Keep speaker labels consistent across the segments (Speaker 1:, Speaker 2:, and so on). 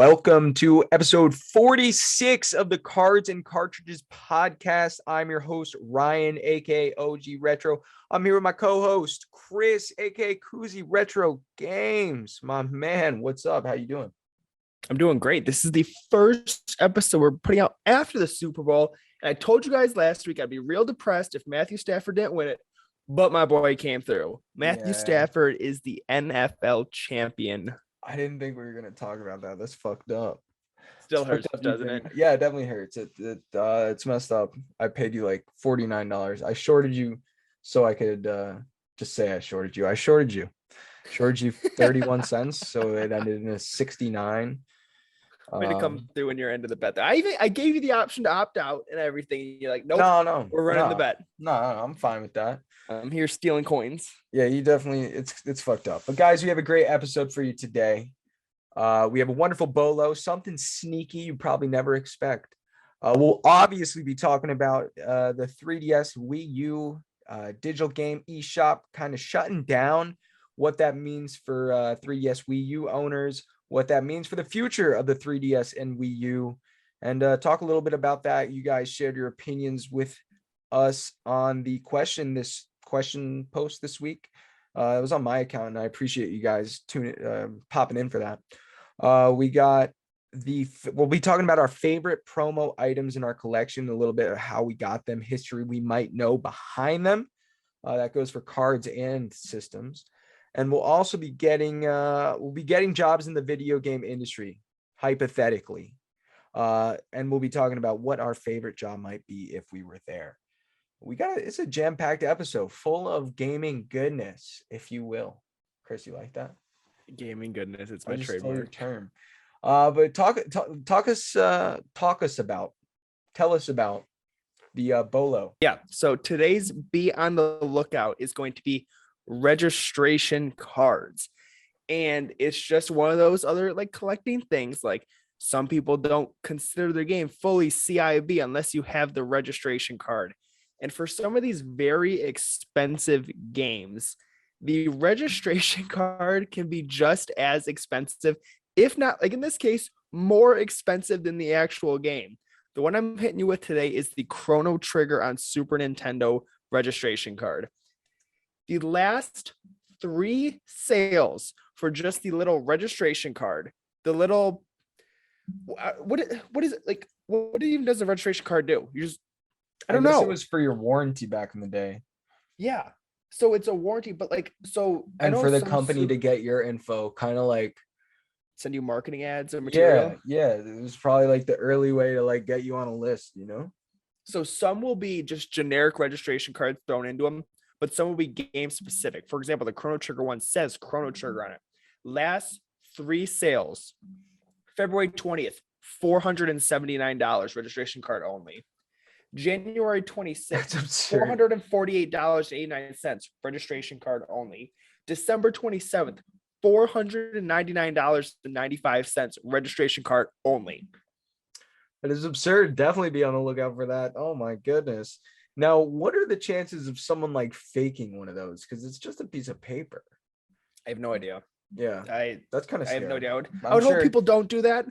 Speaker 1: Welcome to episode 46 of the Cards and Cartridges podcast. I'm your host, Ryan, aka OG Retro. I'm here with my co-host, Chris, aka Cousi Retro Games. My man, what's up? How you doing?
Speaker 2: I'm doing great. This is the first episode we're putting out after the Super Bowl. And I told you guys last week I'd be real depressed if Matthew Stafford didn't win it, but my boy came through. Matthew Stafford is the NFL champion.
Speaker 1: I didn't think we were going to talk about that. That's fucked up.
Speaker 2: Still hurts, doesn't it?
Speaker 1: Yeah, it definitely hurts. It's messed up. I paid you like $49. I shorted you so I could just say I shorted you. I shorted you 31 cents. So it ended in a 69.
Speaker 2: Way to come through in your end of the bet. I gave you the option to opt out and everything. You're like, nope,
Speaker 1: no,
Speaker 2: we're running the bet.
Speaker 1: No, I'm fine with that.
Speaker 2: I'm here stealing coins.
Speaker 1: Yeah, you definitely, it's fucked up. But guys, we have a great episode for you today. We have a wonderful bolo, something sneaky you probably never expect. We'll obviously be talking about the 3DS Wii U digital game eShop kind of shutting down, what that means for 3DS Wii U owners, what that means for the future of the 3DS and Wii U, and talk a little bit about that. You guys shared your opinions with us on the question post this week. It was on my account, and I appreciate you guys popping in for that. We'll be talking about our favorite promo items in our collection, a little bit of how we got them, history we might know behind them. That goes for cards and systems. And we'll also be getting jobs in the video game industry, hypothetically. And we'll be talking about what our favorite job might be if we were there. It's a jam-packed episode full of gaming goodness, if you will. Chris, you like that?
Speaker 2: Gaming goodness, it's my trademark
Speaker 1: term. But tell us about the bolo.
Speaker 2: Yeah, so today's be on the lookout is going to be registration cards, and it's just one of those other like collecting things. Like, some people don't consider their game fully CIB unless you have the registration card. And for some of these very expensive games, the registration card can be just as expensive, if not, like in this case, more expensive than the actual game. The one I'm hitting you with today is the Chrono Trigger on Super Nintendo registration card. The last 3 sales for just the little registration card, the little, what is it like? What even does the registration card do? I don't know.
Speaker 1: It was for your warranty back in the day.
Speaker 2: Yeah. So it's a warranty, but like,
Speaker 1: and for the company to get your info, kind of like
Speaker 2: send you marketing ads or material.
Speaker 1: Yeah. It was probably like the early way to like get you on a list, you know?
Speaker 2: So some will be just generic registration cards thrown into them, but some will be game specific. For example, the Chrono Trigger one says Chrono Trigger on it. Last 3 sales, February 20th, $479 registration card only. January 26th, $448.89 registration card only. December 27th, $499.95 registration card only.
Speaker 1: That is absurd. Definitely be on the lookout for that. Oh my goodness. Now, what are the chances of someone like faking one of those? Because it's just a piece of paper.
Speaker 2: I have no idea.
Speaker 1: Yeah, that's kind of scary.
Speaker 2: I have no doubt. I would hope people don't do that.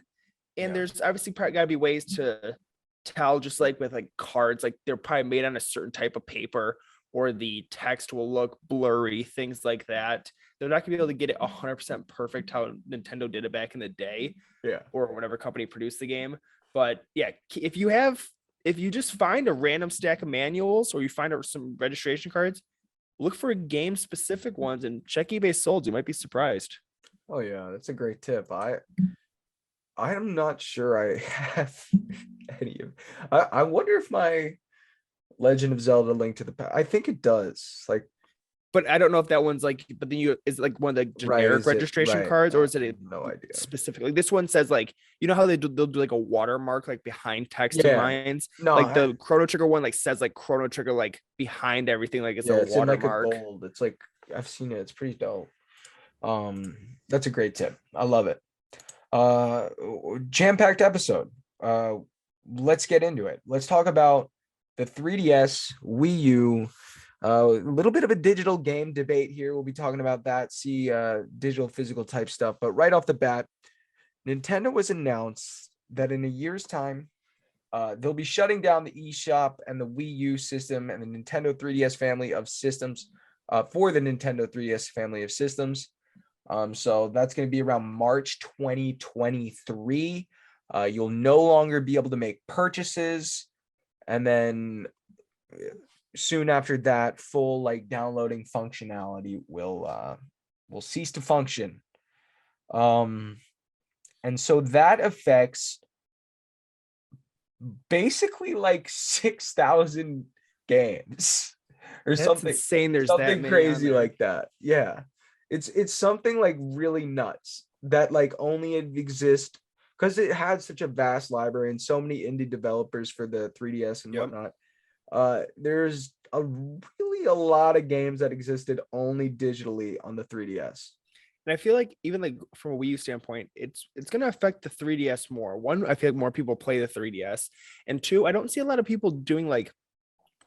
Speaker 2: And there's obviously probably got to be ways to tell, just like with like cards, like they're probably made on a certain type of paper, or the text will look blurry, things like that. They're not gonna be able to get it 100% perfect how Nintendo did it back in the day, or whatever company produced the game. But yeah, if you just find a random stack of manuals, or you find some registration cards, look for game specific ones and check eBay solds. You might be surprised.
Speaker 1: Oh yeah, that's a great tip. I'm not sure I have any of. I wonder if my Legend of Zelda Link to the Past. I think it does. Like,
Speaker 2: but I don't know if that one's like. But then is it like one of the generic registration cards, or is it
Speaker 1: no idea
Speaker 2: specifically? This one says like, you know how they'll do like a watermark like behind text and lines.
Speaker 1: No,
Speaker 2: like the Chrono Trigger one like says like Chrono Trigger like behind everything, like it's a watermark.
Speaker 1: Like a gold. It's like, I've seen it. It's pretty dope. That's a great tip. I love it. Jam-packed episode. Let's get into it. Let's talk about the 3DS, Wii U, a little bit of a digital game debate here. We'll be talking about that, digital, physical type stuff. But right off the bat, Nintendo was announced that in a year's time, they'll be shutting down the eShop and the Wii U system and the Nintendo 3DS family of systems for the Nintendo 3DS family of systems. So that's going to be around March 2023. You'll no longer be able to make purchases. And then soon after that, full like downloading functionality will cease to function. And so that affects basically like 6,000 games or
Speaker 2: That's
Speaker 1: something
Speaker 2: insane. There's that
Speaker 1: something
Speaker 2: many on
Speaker 1: crazy
Speaker 2: there.
Speaker 1: like that. Yeah, it's something like really nuts that like only exist because it had such a vast library and so many indie developers for the 3DS and
Speaker 2: Yep.
Speaker 1: whatnot. There's a lot of games that existed only digitally on the 3DS.
Speaker 2: And I feel like even like from a Wii U standpoint, it's gonna affect the 3DS more. One, I feel like more people play the 3DS, and two, I don't see a lot of people doing like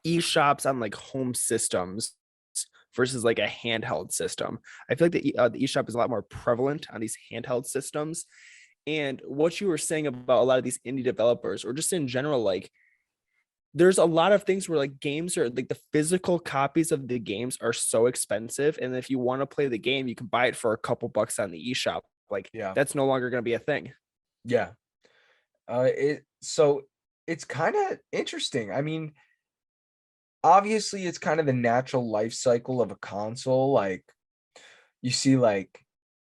Speaker 2: e-shops on like home systems versus like a handheld system. I feel like the e-shop is a lot more prevalent on these handheld systems. And what you were saying about a lot of these indie developers, or just in general, like there's a lot of things where like games are like the physical copies of the games are so expensive, and if you want to play the game, you can buy it for a couple bucks on the eShop. Like
Speaker 1: Yeah.
Speaker 2: that's no longer going to be a thing.
Speaker 1: Yeah. It's kind of interesting. I mean, obviously it's kind of the natural life cycle of a console. Like you see like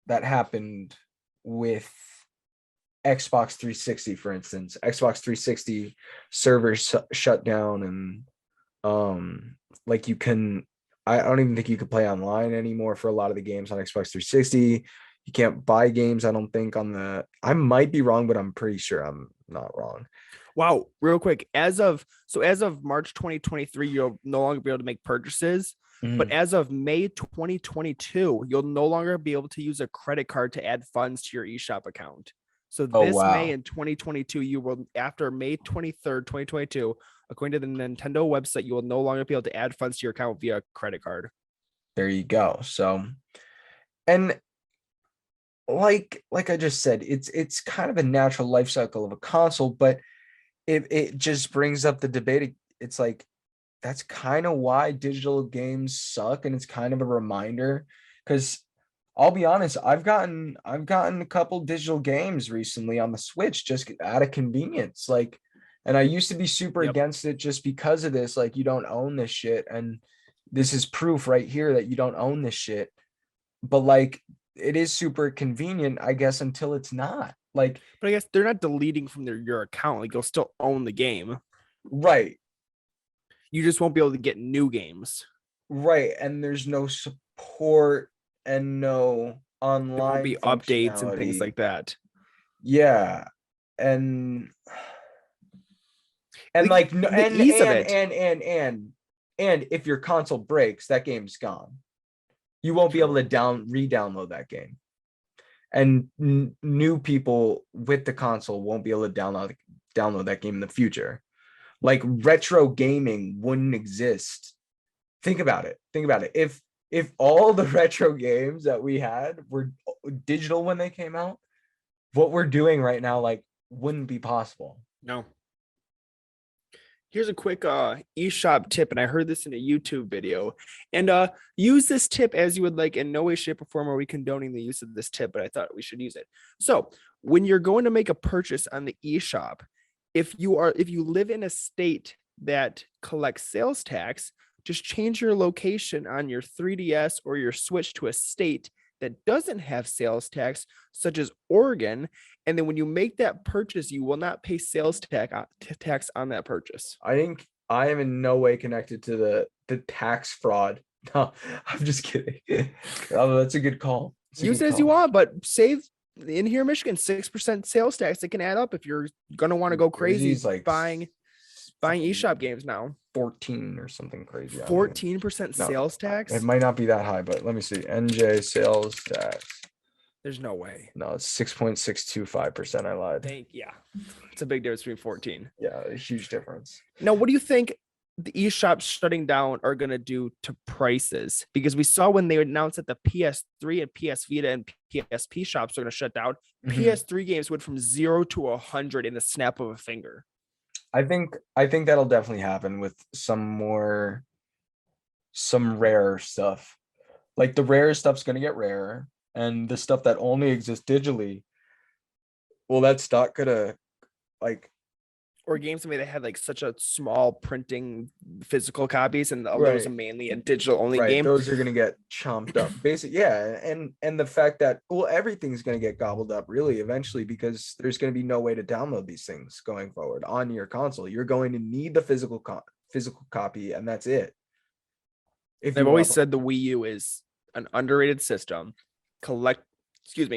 Speaker 1: that happened with Xbox 360, for instance. Xbox 360 servers shut down and like you can I don't even think you could play online anymore for a lot of the games on Xbox 360. You can't buy games, I don't think, on the I might be wrong, but I'm pretty sure I'm not wrong.
Speaker 2: Wow, real quick, as of March 2023, you'll no longer be able to make purchases. But
Speaker 1: Mhm.
Speaker 2: as of May 2022, you'll no longer be able to use a credit card to add funds to your eShop account. So
Speaker 1: Oh
Speaker 2: this May
Speaker 1: wow.
Speaker 2: in 2022, you will, after May 23rd, 2022, according to the Nintendo website, you will no longer be able to add funds to your account via credit card.
Speaker 1: There you go. So and like I just said, it's kind of a natural life cycle of a console, but it just brings up the debate. It's like that's kind of why digital games suck, and it's kind of a reminder because I'll be honest, I've gotten a couple digital games recently on the Switch just out of convenience. Like, and I used to be super
Speaker 2: Yep.
Speaker 1: against it just because of this. Like, you don't own this shit, and this is proof right here that you don't own this shit. But like, it is super convenient, I guess, until it's not. Like,
Speaker 2: But I guess they're not deleting from your account. Like you'll still own the game.
Speaker 1: right,
Speaker 2: You just won't be able to get new games.
Speaker 1: right, and there's no support and no
Speaker 2: There won't
Speaker 1: online
Speaker 2: be updates and things
Speaker 1: functionality.
Speaker 2: like that.
Speaker 1: Yeah, and
Speaker 2: Like
Speaker 1: like no,
Speaker 2: the ease of it.
Speaker 1: and if your console breaks, that game's gone. You won't be able
Speaker 2: True.
Speaker 1: to re-download that game, and new people with the console won't be able to download that game in the future. Like retro gaming wouldn't exist. Think about it. Think about it. If all the retro games that we had were digital when they came out, what we're doing right now like wouldn't be possible.
Speaker 2: No. Here's a quick eShop tip, and I heard this in a YouTube video. And use this tip as you would like. In no way, shape, or form are we condoning the use of this tip, but I thought we should use it. So when you're going to make a purchase on the eShop, if you live in a state that collects sales tax, just change your location on your 3DS or your Switch to a state that doesn't have sales tax, such as Oregon. And then when you make that purchase, you will not pay sales tax on that purchase.
Speaker 1: I think I am in no way connected to the tax fraud. No, I'm just kidding. Oh, that's a good call. It's a
Speaker 2: Use
Speaker 1: good
Speaker 2: it as you
Speaker 1: call.
Speaker 2: want, but save in here, in Michigan, 6% sales tax. It can add up if you're gonna want to go crazy
Speaker 1: Jersey's like
Speaker 2: buying
Speaker 1: fucking
Speaker 2: eShop games now.
Speaker 1: 14 or something crazy. I don't even
Speaker 2: 14%
Speaker 1: no,
Speaker 2: sales
Speaker 1: it
Speaker 2: tax.
Speaker 1: might not be that high, but let me see. NJ sales tax.
Speaker 2: There's no way.
Speaker 1: No, it's 6.625%. I lied.
Speaker 2: Yeah, it's a big difference between 14.
Speaker 1: Yeah, a huge difference.
Speaker 2: Now, what do you think? the eShops shutting down are going to do to prices, because we saw when they announced that the PS3 and PS Vita and PSP shops are going to shut down,
Speaker 1: Mhm.
Speaker 2: PS3 games went from 0 to 100 in the snap of a finger.
Speaker 1: I think that'll definitely happen with some rare stuff. Like the rare stuff's gonna get rarer, and the stuff that only exists digitally, well, that's not gonna like
Speaker 2: Or games that they had like such a small printing physical copies, and those are
Speaker 1: right,
Speaker 2: mainly a digital only
Speaker 1: right.
Speaker 2: game.
Speaker 1: Those are gonna get chomped up. Basically, yeah, and the fact that well, everything's gonna get gobbled up really eventually because there's gonna be no way to download these things going forward on your console. You're going to need the physical copy, and that's it. If
Speaker 2: I've
Speaker 1: you
Speaker 2: always
Speaker 1: want,
Speaker 2: said the Wii U is an underrated system. Collect,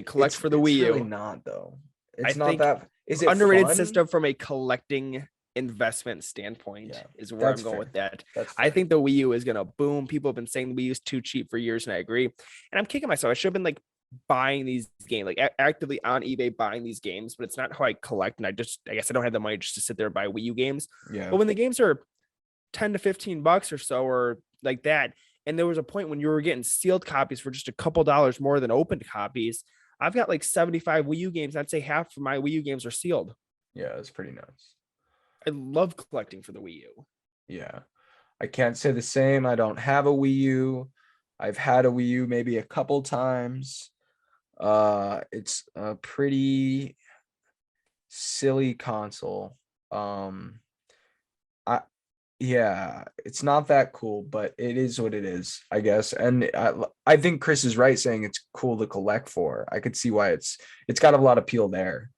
Speaker 2: collect for the
Speaker 1: it's
Speaker 2: Wii
Speaker 1: really
Speaker 2: U.
Speaker 1: not though.
Speaker 2: I
Speaker 1: It's not
Speaker 2: think
Speaker 1: that. Is it
Speaker 2: underrated
Speaker 1: fun?
Speaker 2: system from a collecting investment standpoint
Speaker 1: Yeah,
Speaker 2: is where
Speaker 1: that's
Speaker 2: I'm going
Speaker 1: fair.
Speaker 2: with that.
Speaker 1: That's
Speaker 2: I
Speaker 1: fair.
Speaker 2: think the Wii U is gonna boom. People have been saying the Wii U is too cheap for years, and I agree. And I'm kicking myself. I should have been like buying these games, like actively on eBay buying these games, but it's not how I collect. And I guess I don't have the money just to sit there and buy Wii U games.
Speaker 1: Yeah.
Speaker 2: But when the games are 10 to 15 bucks or so, or like that, and there was a point when you were getting sealed copies for just a couple dollars more than opened copies. I've got like 75 Wii U games. I'd say half of my Wii U games are sealed.
Speaker 1: Yeah, it's pretty nuts.
Speaker 2: I love collecting for the Wii U.
Speaker 1: Yeah. I can't say the same. I don't have a Wii U. I've had a Wii U maybe a couple times. It's a pretty silly console. Um, I yeah, it's not that cool, but it is what it is, I guess. And I think Chris is right saying it's cool to collect for. I could see why it's got a lot of appeal there.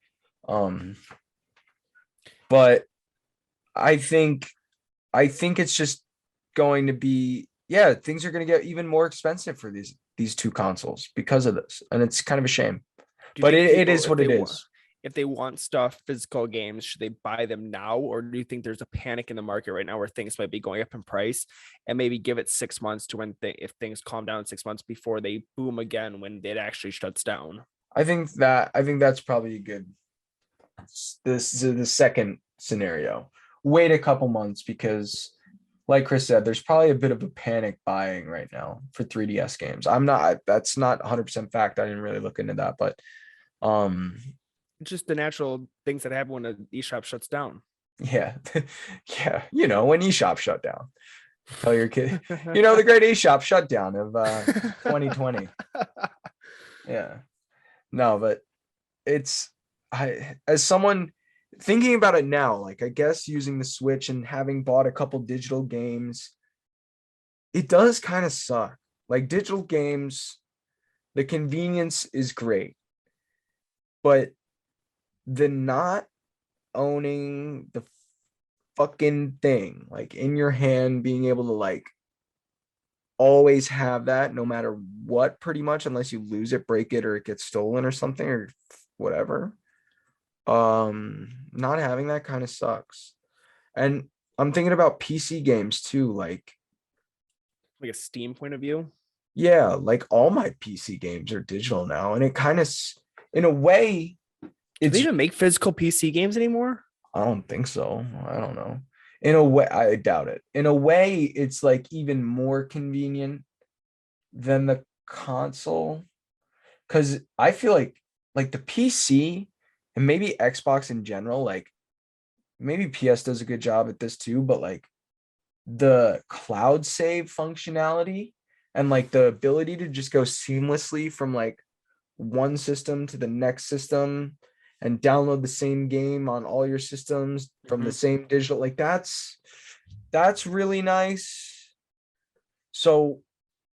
Speaker 1: Um, but I think I think it's just going to be yeah, things are going to get even more expensive for these two consoles because of this, and it's kind of a shame.
Speaker 2: Do you
Speaker 1: But
Speaker 2: think
Speaker 1: it
Speaker 2: people,
Speaker 1: is what it is.
Speaker 2: if they want stuff, physical games, should they buy them now, or do you think there's a panic in the market right now where things might be going up in price, and maybe give it 6 months to when if things calm down in 6 months before they boom again when it actually shuts down?
Speaker 1: I think that's probably a good. This is the second scenario. Wait a couple months because, like Chris said, there's probably a bit of a panic buying right now for 3DS games. I'm not. That's not 100% fact. I didn't really look into that, but um,
Speaker 2: It's just the natural things that happen when an eShop shuts down.
Speaker 1: yeah, yeah. When eShop shut down. Tell your kid, the great eShop shutdown of 2020. Yeah. No, but it's I as someone thinking about it now, like I guess using the Switch and having bought a couple digital games, it does kind of suck. Like digital games, the convenience is great, but the not owning the fucking thing, like in your hand, being able to like always have that no matter what, pretty much, unless you lose it, break it, or it gets stolen or something or whatever. Not having that kind of sucks. And I'm thinking about PC games too, like
Speaker 2: Like a Steam point of view.
Speaker 1: yeah, like all my PC games are digital now, and it kind of in a way
Speaker 2: Do they
Speaker 1: it's
Speaker 2: even make physical PC games anymore?
Speaker 1: I don't think so. I don't know. In a way, I doubt it. In a way, it's like even more convenient than the console because I feel like the PC and maybe Xbox in general, like maybe PS does a good job at this too, but like the cloud save functionality and like the ability to just go seamlessly from like one system to the next system and download the same game on all your systems from the
Speaker 2: Mhm.
Speaker 1: same digital, like that's really nice. So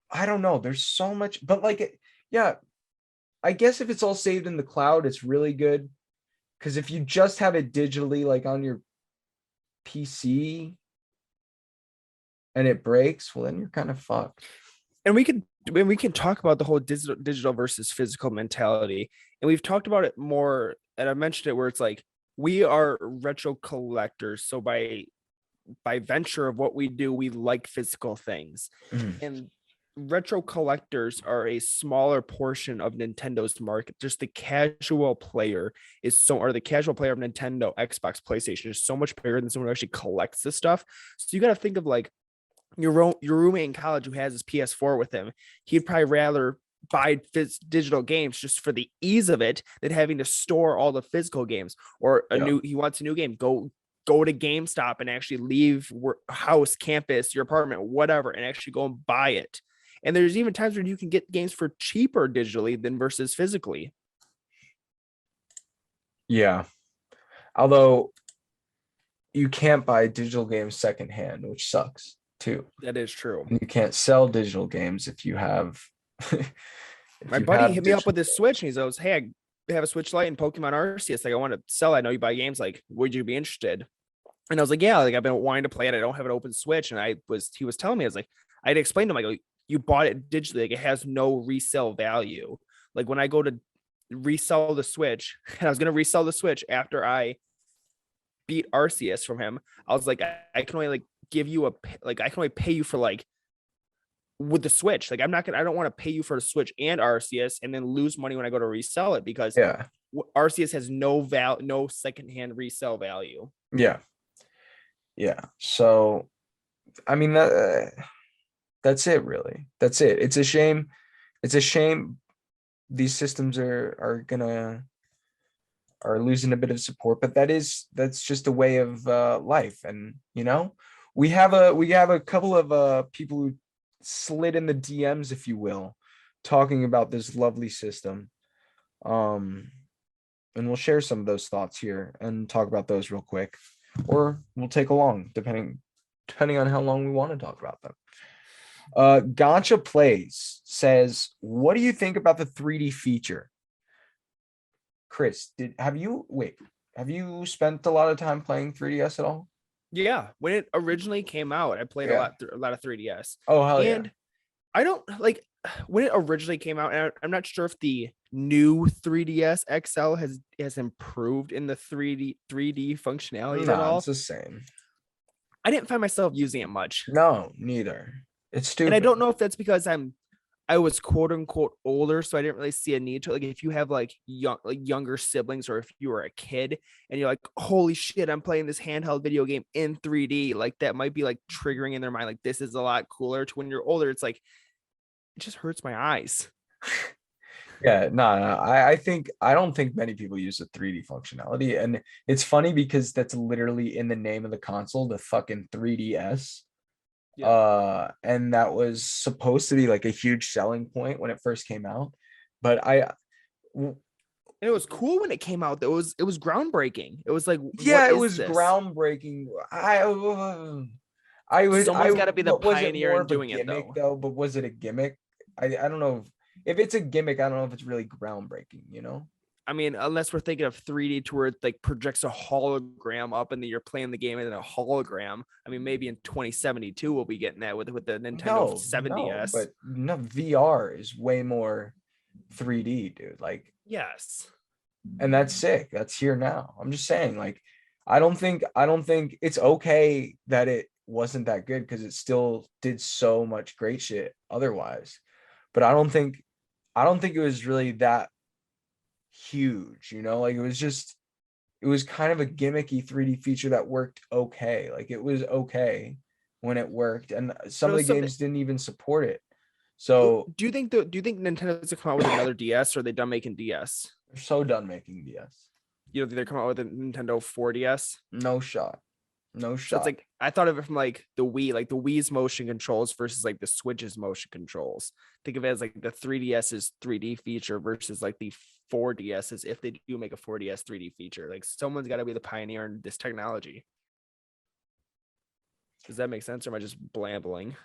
Speaker 1: I don't know, there's so much, but like yeah, I guess if it's all saved in the cloud it's really good because if you just have it digitally like on your PC and it breaks, well then you're kind of fucked.
Speaker 2: And we can talk about the whole digital versus physical mentality, and we've talked about it more, and I mentioned it where it's like we are retro collectors, so by venture of what we do, we like physical things.
Speaker 1: Mhm.
Speaker 2: And retro collectors are a smaller portion of Nintendo's market. Just the casual player the casual player of Nintendo, Xbox, PlayStation is so much bigger than someone who actually collects this stuff. So you got to think of like your roommate in college who has his PS4 with him. He'd probably rather buy digital games just for the ease of it than having to store all the physical games. Or he wants a new game, go to GameStop and actually leave house, campus, your apartment, whatever, and actually go and buy it. And there's even times when you can get games for cheaper digitally than versus physically.
Speaker 1: Yeah. Although you can't buy digital games secondhand, which sucks too.
Speaker 2: That is true.
Speaker 1: And you can't sell digital games if you have.
Speaker 2: My buddy hit me up with this Switch and he goes, "Hey, I have a Switch Lite and Pokemon Arceus. Like, I want to sell it. I know you buy games. Like, would you be interested?" And I was like, "Yeah, like I've been wanting to play it. I don't have an open Switch." And he was telling me, I was like, I'd explained to him, I go, "You bought it digitally. Like, it has no resale value. Like when I go to resell the Switch, and I was gonna resell the Switch after I beat Arceus from him, I was like, I can only like give you I can only pay you for like with the Switch. Like I don't want to pay you for the Switch and Arceus and then lose money when I go to resell it because Arceus has no secondhand resale value."
Speaker 1: Yeah. So, I mean that's it really. That's it. It's a shame. It's a shame these systems are losing a bit of support, but that's just a way of life. And we have a couple of people who slid in the DMs, if you will, talking about this lovely system. And we'll share some of those thoughts here and talk about those real quick, or we'll take along depending on how long we want to talk about them. Gotcha Plays says, "What do you think about the 3D feature?" Chris, have you spent a lot of time playing 3DS at all?
Speaker 2: Yeah, when it originally came out, I played a lot of 3DS.
Speaker 1: Oh hell
Speaker 2: and
Speaker 1: yeah!
Speaker 2: I don't like when it originally came out. And I'm not sure if the new 3DS XL has improved in the 3D functionality at all.
Speaker 1: It's the same.
Speaker 2: I didn't find myself using it much.
Speaker 1: No, neither. It's stupid.
Speaker 2: And I don't know if that's because I was quote unquote older, so I didn't really see a need to. Like if you have like younger siblings, or if you were a kid and you're like, "Holy shit, I'm playing this handheld video game in 3D," like that might be like triggering in their mind, like this is a lot cooler. To when you're older, it's like it just hurts my eyes.
Speaker 1: Yeah, no. I don't think many people use the 3D functionality, and it's funny because that's literally in the name of the console, the fucking 3DS. And that was supposed to be like a huge selling point when it first came out, but
Speaker 2: and it was cool when it came out. It was groundbreaking. It was like,
Speaker 1: it was groundbreaking.
Speaker 2: Someone's got to be the pioneer in doing
Speaker 1: it
Speaker 2: though.
Speaker 1: But was it a gimmick? I don't know if it's a gimmick. I don't know if it's really groundbreaking,
Speaker 2: I mean, unless we're thinking of 3D to where it like projects a hologram up and then you're playing the game in a hologram. I mean, maybe in 2072 we'll be getting that with the Nintendo 7DS.
Speaker 1: But no, VR is way more 3D, dude. Like,
Speaker 2: yes.
Speaker 1: And that's sick. That's here now. I'm just saying, like, I don't think it's okay that it wasn't that good because it still did so much great shit otherwise. But I don't think it was really that huge, like it was kind of a gimmicky 3D feature that worked okay. Like it was okay when it worked, and some of the games didn't even support it. So
Speaker 2: do you think Nintendo's gonna come out with another DS, or are they done making DS?
Speaker 1: They're so done making DS.
Speaker 2: You don't think they're coming out with a Nintendo 4DS?
Speaker 1: No shot.
Speaker 2: So it's like I thought of it from like the Wii, like the Wii's motion controls versus like the Switch's motion controls. Think of it as like the 3DS's 3D feature versus like the 4DS's, if they do make a 4DS 3D feature. Like someone's got to be the pioneer in this technology. Does that make sense, or am I just blambling?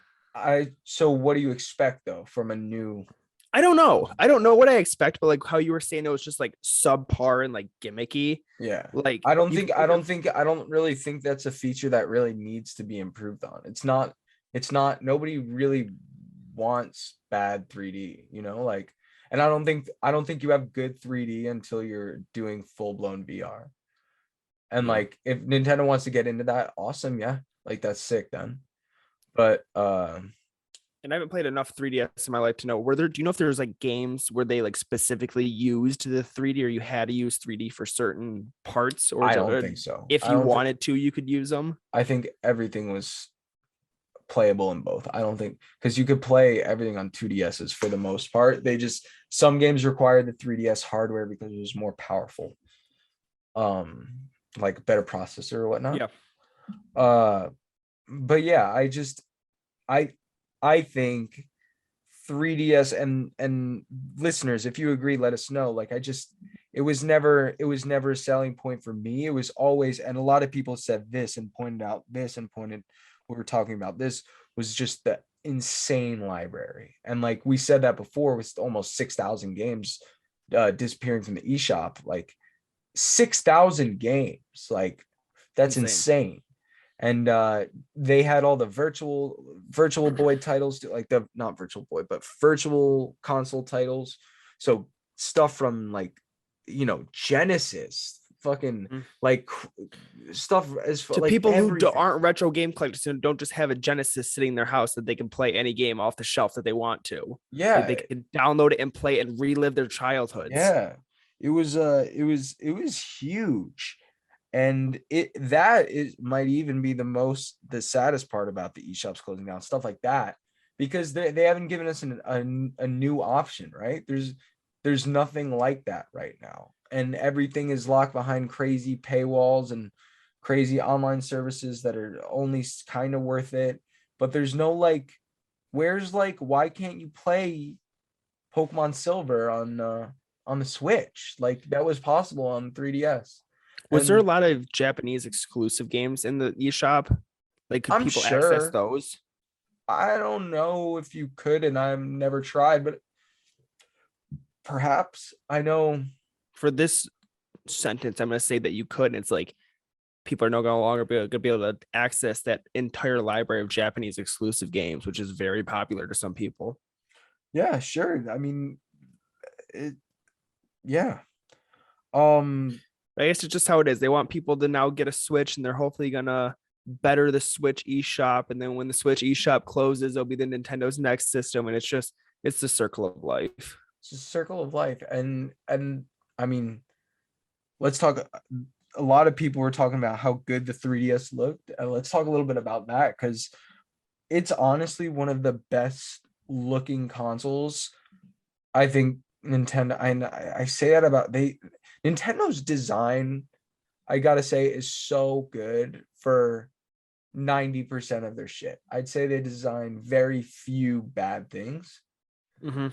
Speaker 1: So what do you expect though from a new?
Speaker 2: I don't know what I expect, but like how you were saying, it was just like subpar and like gimmicky.
Speaker 1: Yeah.
Speaker 2: Like
Speaker 1: I don't really think that's a feature that really needs to be improved on. It's not, nobody really wants bad 3D, like, and I don't think you have good 3D until you're doing full-blown VR. And like if Nintendo wants to get into that, awesome, yeah. Like that's sick then. But
Speaker 2: And I haven't played enough 3DS in my life to know. Do you know if there's like games where they like specifically used the 3D, or you had to use 3D for certain parts,
Speaker 1: I don't think so.
Speaker 2: if
Speaker 1: I
Speaker 2: you
Speaker 1: don't think.
Speaker 2: wanted to, you could use them?
Speaker 1: I think everything was playable in both. I don't think because you could play everything on 2DSs for the most part. They just some games require the 3DS hardware because it was more powerful. Um, like better processor or whatnot.
Speaker 2: Yeah.
Speaker 1: Uh, but yeah, I I think 3DS and listeners, if you agree, let us know. Like it was never a selling point for me. It was always, and a lot of people said this and pointed out this and pointed we were talking about this was just the insane library. And like we said that before, with almost 6,000 games disappearing from the eShop, like 6,000 games, like that's insane. And they had all the virtual boy titles, like the not virtual boy but virtual console titles, so stuff from like Genesis, fucking
Speaker 2: Mhm.
Speaker 1: like stuff as
Speaker 2: To
Speaker 1: like
Speaker 2: people who
Speaker 1: everything.
Speaker 2: aren't retro game collectors and don't just have a Genesis sitting in their house that they can play any game off the shelf that they want to. Like
Speaker 1: Yeah,
Speaker 2: they can download it and play it and relive their childhoods.
Speaker 1: yeah, it was huge. And that is might even be the saddest part about the eShops closing down, stuff like that, because they haven't given us a new option, right? There's nothing like that right now, and everything is locked behind crazy paywalls and crazy online services that are only kind of worth it. But there's no like, why can't you play Pokemon Silver on the Switch? Like that was possible on 3DS.
Speaker 2: Was there a
Speaker 1: And
Speaker 2: lot of Japanese exclusive games in the eShop? Like, could
Speaker 1: I'm
Speaker 2: people access
Speaker 1: sure,
Speaker 2: those?
Speaker 1: I don't know if you could, and I've never tried, but perhaps I know.
Speaker 2: For this sentence, I'm going to say that you could. And it's like people are no longer going to be able to access that entire library of Japanese exclusive games, which is very popular to some people.
Speaker 1: Yeah, sure. I mean, it, yeah. Um,
Speaker 2: I guess it's just how it is. They want people to now get a Switch, and they're hopefully gonna better the Switch eShop. And then when the Switch eShop closes, it'll be the Nintendo's next system. And it's the circle of life.
Speaker 1: it's a circle of life, and I mean, let's talk. A lot of people were talking about how good the 3DS looked. Let's talk a little bit about that because it's honestly one of the best looking consoles. I think Nintendo. I say that about Nintendo's design. I gotta say is so good for 90% of their shit. I'd say they design very few bad things,
Speaker 2: Mm-hmm.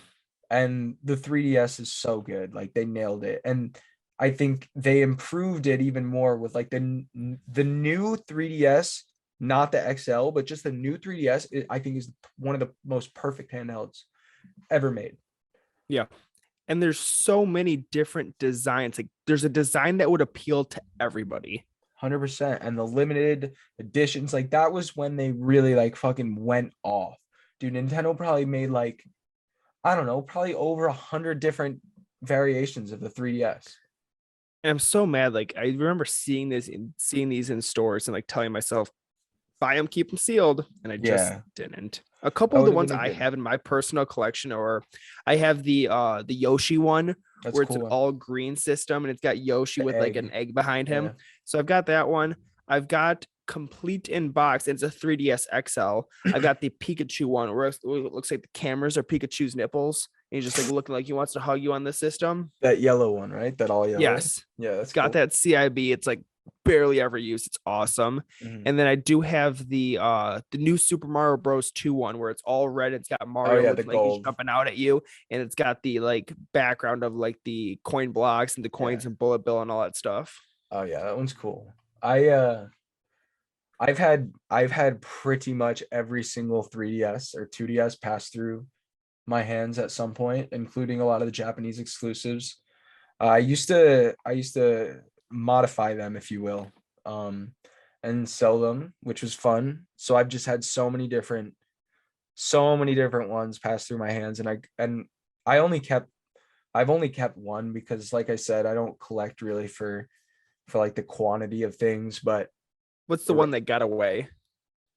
Speaker 1: and the 3DS is so good. Like they nailed it, and I think they improved it even more with like the new 3DS, not the XL, but just the new 3DS. I think is one of the most perfect handhelds ever made.
Speaker 2: Yeah. And there's so many different designs. Like there's a design that would appeal to everybody.
Speaker 1: 100%. And the limited editions, like that was when they really like fucking went off. Dude, Nintendo probably made like, I don't know, probably over 100 different variations of the 3DS.
Speaker 2: And I'm so mad. Like I remember seeing these in stores and like telling myself, buy them, keep them sealed. And I just
Speaker 1: Yeah,
Speaker 2: didn't. A couple
Speaker 1: that
Speaker 2: of
Speaker 1: would
Speaker 2: the
Speaker 1: have
Speaker 2: ones
Speaker 1: been a
Speaker 2: I
Speaker 1: good.
Speaker 2: have in my personal collection, or I have the Yoshi one
Speaker 1: That's
Speaker 2: where it's
Speaker 1: cool
Speaker 2: an
Speaker 1: one.
Speaker 2: all green system and it's got Yoshi
Speaker 1: The
Speaker 2: with like an
Speaker 1: egg.
Speaker 2: egg behind
Speaker 1: Yeah.
Speaker 2: him. So I've got that one. I've got complete in box. It's a 3DS XL. I've got the Pikachu one where it looks like the cameras are Pikachu's nipples. And he's just like looking like he wants to hug you on the system.
Speaker 1: That yellow one, right? That all yellow.
Speaker 2: Yes.
Speaker 1: Yeah, that's
Speaker 2: Got
Speaker 1: cool.
Speaker 2: that CIB. It's like barely ever used. It's awesome.
Speaker 1: Mhm.
Speaker 2: And then I do have the new Super Mario Bros. 2 one where it's all red. It's got
Speaker 1: Oh
Speaker 2: Mario
Speaker 1: yeah, the
Speaker 2: looking like he's
Speaker 1: gold.
Speaker 2: jumping out at you, and it's got the like background of like the coin blocks and the
Speaker 1: Yeah.
Speaker 2: coins and bullet bill and all that stuff.
Speaker 1: Oh yeah, that one's cool. I've had pretty much every single 3DS or 2DS pass through my hands at some point, including a lot of the Japanese exclusives. I used to modify them, if you will, and sell them, which was fun. So I've just had so many different ones pass through my hands, I only kept I've only kept one because, like I said, I don't collect really for like the quantity of things, but
Speaker 2: What's the
Speaker 1: the re-
Speaker 2: one that got away?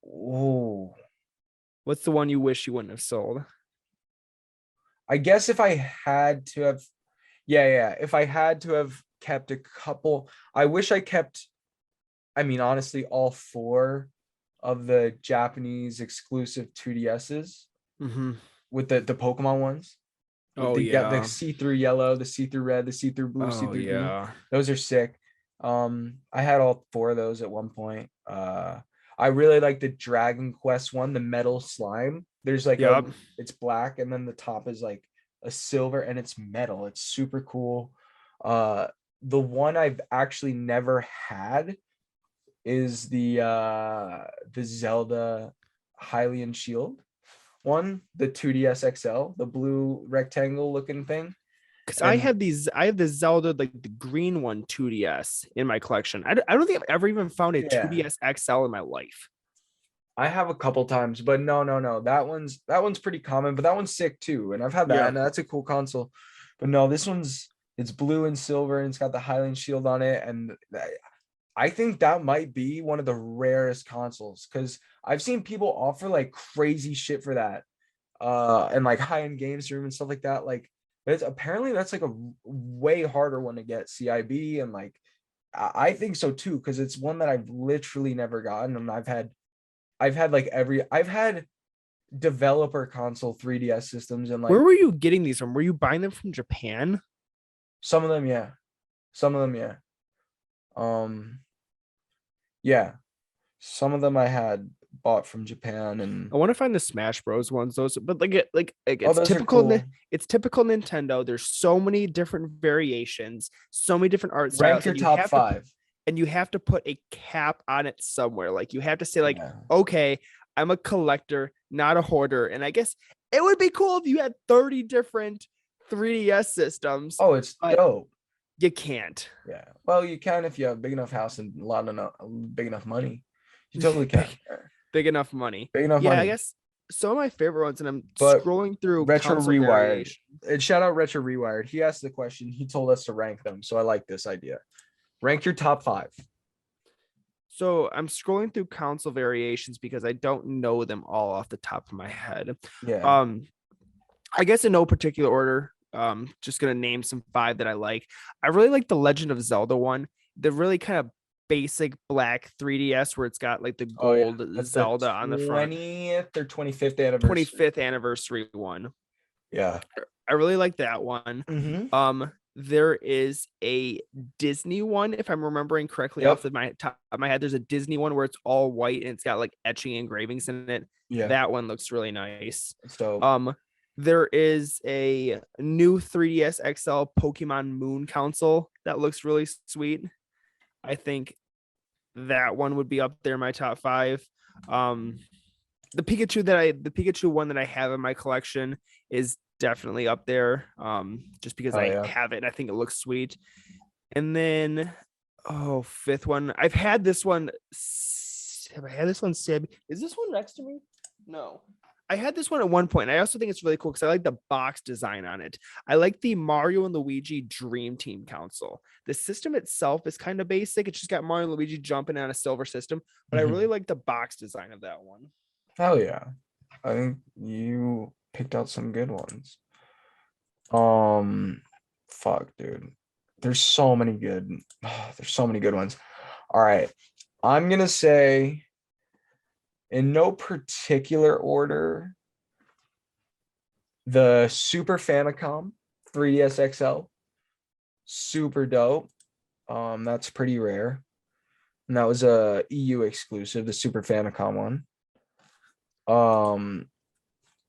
Speaker 1: oh,
Speaker 2: What's the one you wish you wouldn't have sold?
Speaker 1: I guess if I had to have, yeah, if I had to have kept a couple, I wish I kept, I mean, honestly, all four of the Japanese exclusive 2DSs
Speaker 2: Mm-hmm.
Speaker 1: with the Pokemon ones. With
Speaker 2: Oh
Speaker 1: the
Speaker 2: yeah.
Speaker 1: see-through yellow, the see-through red, the see-through blue,
Speaker 2: Oh
Speaker 1: see-through green.
Speaker 2: yeah.
Speaker 1: Those are sick. I had all four of those at one point. I really like the Dragon Quest one, the metal slime. There's like a,
Speaker 2: Yep.
Speaker 1: it's black and then the top is like a silver and it's metal. It's super cool. Uh, the one I've actually never had is the Zelda Hylian Shield one, the 2DS XL, the blue rectangle looking thing.
Speaker 2: Because
Speaker 1: And
Speaker 2: I have the Zelda, like the green one 2DS in my collection. I don't think I've ever even found a
Speaker 1: yeah,
Speaker 2: 2DS XL in my life.
Speaker 1: I have a couple times, but no. That one's pretty common, but that one's sick too. And I've had that,
Speaker 2: Yeah.
Speaker 1: and that's a cool console. But no, this one's it's blue and silver, and it's got the Highland Shield on it. And I think that might be one of the rarest consoles because I've seen people offer like crazy shit for that. And like high-end games room and stuff like that. Like it's apparently that's like a way harder one to get CIB, and like I think so too, because it's one that I've literally never gotten. And I've had like I've had developer console 3DS systems, and like
Speaker 2: Where were you getting these from? Were you buying them from Japan?
Speaker 1: some of them, yeah. Some of them, yeah. Um, yeah. Some of them I had bought from Japan, and
Speaker 2: I want to find the Smash Bros ones, those, but like
Speaker 1: oh,
Speaker 2: it's
Speaker 1: those are
Speaker 2: typical.
Speaker 1: cool.
Speaker 2: It's typical Nintendo. There's so many different variations, so many different art
Speaker 1: Rank
Speaker 2: styles,
Speaker 1: your
Speaker 2: and
Speaker 1: top five.
Speaker 2: you have to put a cap on it somewhere. Like you have to say, like,
Speaker 1: Yeah.
Speaker 2: okay, I'm a collector, not a hoarder. And I guess it would be cool if you had 30 different 3DS systems,
Speaker 1: Oh, it's
Speaker 2: but
Speaker 1: dope.
Speaker 2: you can't.
Speaker 1: Yeah. Well, you can if you have a big enough house and a lot enough big enough money. You totally can.
Speaker 2: big, big enough money.
Speaker 1: Big enough
Speaker 2: Yeah, I
Speaker 1: money.
Speaker 2: guess some of my favorite ones, and I'm
Speaker 1: But
Speaker 2: scrolling through
Speaker 1: Retro
Speaker 2: console
Speaker 1: Rewired.
Speaker 2: variation.
Speaker 1: And shout out Retro Rewired. He asked the question. He told us to rank them. So I like this idea. Rank your top five.
Speaker 2: So I'm scrolling through console variations because I don't know them all off the top of my head.
Speaker 1: Yeah.
Speaker 2: Um, I guess in no particular order. Just gonna name some five that I like. I really like the Legend of Zelda one, the really kind of basic black 3DS where it's got like the
Speaker 1: Oh yeah.
Speaker 2: gold
Speaker 1: That's the
Speaker 2: Zelda on the front.
Speaker 1: 20th or 25th anniversary.
Speaker 2: 25th anniversary one.
Speaker 1: Yeah.
Speaker 2: I really like that one.
Speaker 1: Mm-hmm.
Speaker 2: There is a Disney one, if I'm remembering correctly
Speaker 1: Yep.
Speaker 2: off of my top of my head. There's a Disney one where it's all white and it's got like etching engravings in it.
Speaker 1: Yeah.
Speaker 2: That one looks really nice.
Speaker 1: It's dope.
Speaker 2: There is a new 3DS XL Pokemon Moon console that looks really sweet. I think that one would be up there in my top five. The Pikachu one that I have in my collection is definitely up there. Just because
Speaker 1: Oh,
Speaker 2: I
Speaker 1: yeah.
Speaker 2: have it and I think it looks sweet. And then fifth one. I've had this one. Have I had this one, Sib? Is this one next to me? No. I had this one at one point. I also think it's really cool because I like the box design on it. I like the Mario and Luigi Dream Team console. The system itself is kind of basic. It's just got Mario and Luigi jumping on a silver system, but I really like the box design of that one.
Speaker 1: Hell yeah. I think you picked out some good ones. Fuck, dude. There's so many good. There's so many good ones. All right. I'm gonna say in no particular order, the Super Famicom 3DS XL, super dope. That's pretty rare. And that was a EU exclusive, the Super Famicom one.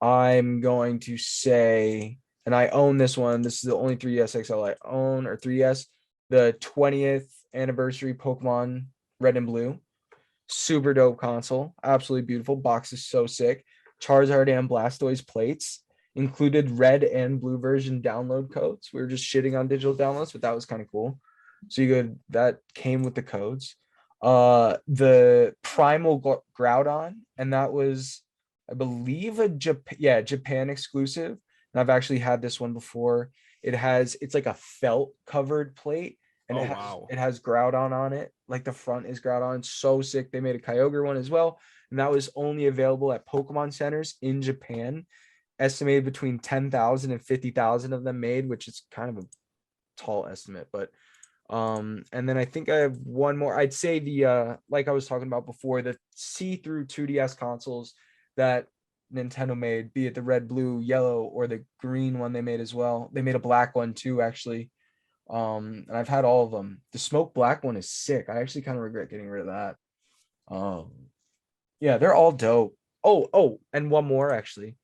Speaker 1: I'm going to say, and I own this one. This is the only 3DS XL I own, or 3DS, the 20th anniversary Pokemon Red and Blue. Super dope console. Absolutely beautiful. Box is so sick. Charizard and Blastoise plates. Included red and blue version download codes. We were just shitting on digital downloads, but that was kind of cool. So that came with the codes. The Primal Groudon, and that was, I believe, Japan exclusive. And I've actually had this one before. It's like a felt covered plate, and
Speaker 2: Oh,
Speaker 1: it has
Speaker 2: wow.
Speaker 1: it has Groudon on it. Like the front is Groudon. It's so sick. They made a Kyogre one as well, and that was only available at Pokemon centers in Japan. Estimated between 10,000 and 50,000 of them made, which is kind of a tall estimate. But and then I think I have one more. I'd say the like I was talking about before, the see-through 2DS consoles that Nintendo made, be it the red, blue, yellow, or the green one they made as well. They made a black one too, actually. And I've had all of them. The smoke black one is sick. I actually kind of regret getting rid of that. Um, yeah, they're all dope. Oh, and one more actually,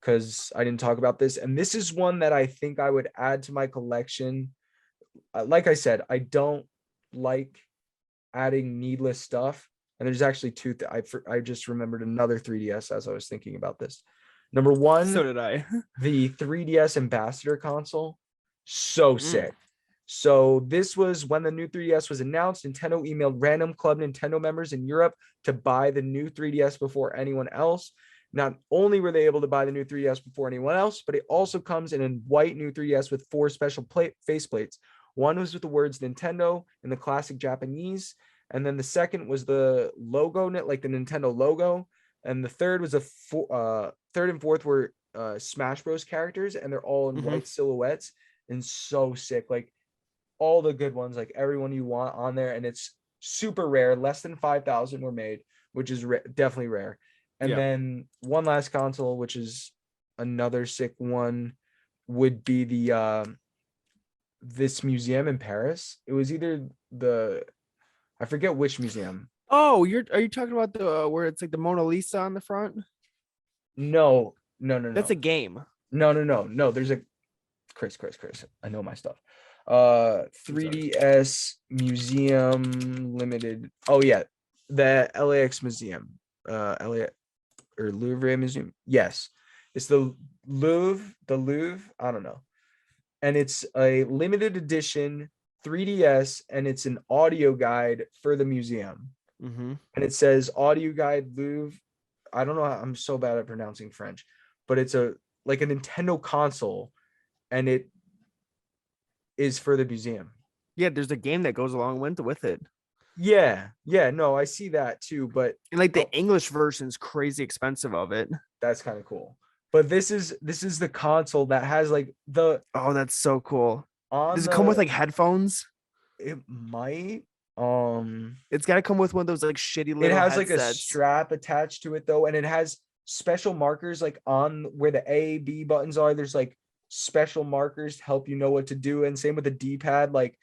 Speaker 1: because I didn't talk about this, and this is one that I think I would add to my collection. Like I said, I don't like adding needless stuff. And there's actually two. I just remembered another 3DS as I was thinking about this. Number
Speaker 2: So
Speaker 1: one,
Speaker 2: did I.
Speaker 1: the 3DS Ambassador console, so
Speaker 2: Mm.
Speaker 1: sick. So this was when the new 3DS was announced. Nintendo emailed random Club Nintendo members in Europe to buy the new 3DS before anyone else. Not only were they able to buy the new 3DS before anyone else, but it also comes in a white new 3DS with 4 special faceplates. One was with the words Nintendo in the classic Japanese, and then the second was the logo, like the Nintendo logo, and the third was third and fourth were Smash Bros characters, and they're all in white silhouettes and so sick. Like all the good ones, like everyone you want on there, and it's super rare. Less than 5,000 were made, which is definitely rare. And
Speaker 2: Yeah.
Speaker 1: then one last console, which is another sick one, would be the this museum in Paris. It was either I forget which museum.
Speaker 2: Oh, are you talking about the where it's like the Mona Lisa on the front?
Speaker 1: No.
Speaker 2: That's a game.
Speaker 1: No. There's a Chris. I know my stuff. 3DS Museum Limited. Oh yeah, the LAX Museum. LA or Louvre Museum. Yes, it's the Louvre. The Louvre. I don't know. And it's a limited edition 3DS, and it's an audio guide for the museum.
Speaker 2: Mm-hmm.
Speaker 1: And it says audio guide Louvre. I don't know. I'm so bad at pronouncing French, but it's like a Nintendo console, and it is for the museum.
Speaker 2: Yeah, there's a game that goes along with it.
Speaker 1: Yeah, no, I see that too, but
Speaker 2: And like the English version's crazy expensive of it.
Speaker 1: that's kind of cool. But this is the console that has like the
Speaker 2: Oh, that's so cool.
Speaker 1: on
Speaker 2: Does it come with
Speaker 1: the
Speaker 2: like headphones?
Speaker 1: it might
Speaker 2: It's got to come with one of those like shitty little
Speaker 1: it has
Speaker 2: headsets.
Speaker 1: like a strap attached to it though, and it has special markers like on where the A, B buttons are. There's like special markers to help you know what to do, and same with the D-pad. Like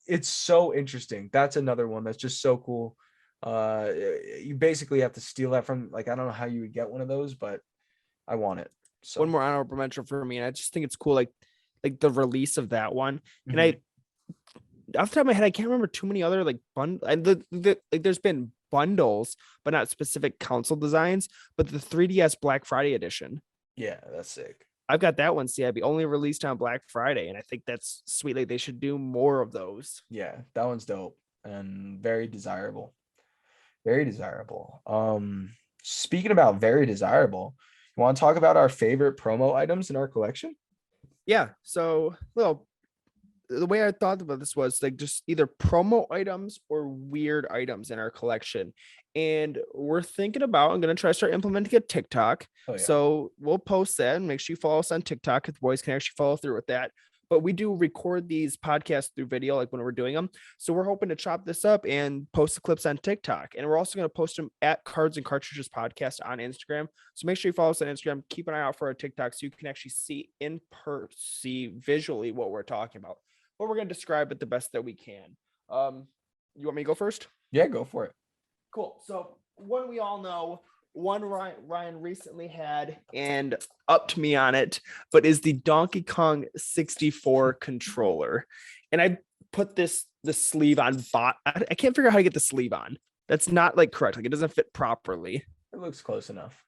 Speaker 1: it's so interesting. That's another one that's just so cool. You basically have to steal that from, like, I don't know how you would get one of those, but I want it. So
Speaker 2: One more honorable mention for me, and I just think it's cool, like the release of that one. And I, off the top of my head, I can't remember too many other like like there's been bundles, but not specific console designs. But the 3DS Black Friday edition,
Speaker 1: yeah, that's sick.
Speaker 2: I've got that one. CIB only released on Black Friday, and I think that's sweet. Like they should do more of those.
Speaker 1: Yeah, that one's dope and very desirable. Very desirable. Speaking about very desirable, you want to talk about our favorite promo items in our collection?
Speaker 2: Yeah. So, well, the way I thought about this was like just either promo items or weird items in our collection. And we're thinking about, I'm going to try to start implementing a TikTok.
Speaker 1: Oh, yeah.
Speaker 2: So we'll post that and make sure you follow us on TikTok if the boys can actually follow through with that. But we do record these podcasts through video, like when we're doing them. So we're hoping to chop this up and post the clips on TikTok. And we're also going to post them at Cards and Cartridges Podcast on Instagram. So make sure you follow us on Instagram. Keep an eye out for our TikTok so you can actually see visually what we're talking about. But we're going to describe it the best that we can. You want me to go first?
Speaker 1: Yeah, go for it.
Speaker 2: Cool. So one we all know, one Ryan recently had and upped me on it, but is the Donkey Kong 64 controller. And I put the sleeve on I can't figure out how to get the sleeve on. That's not like correct. Like it doesn't fit properly.
Speaker 1: It looks close enough.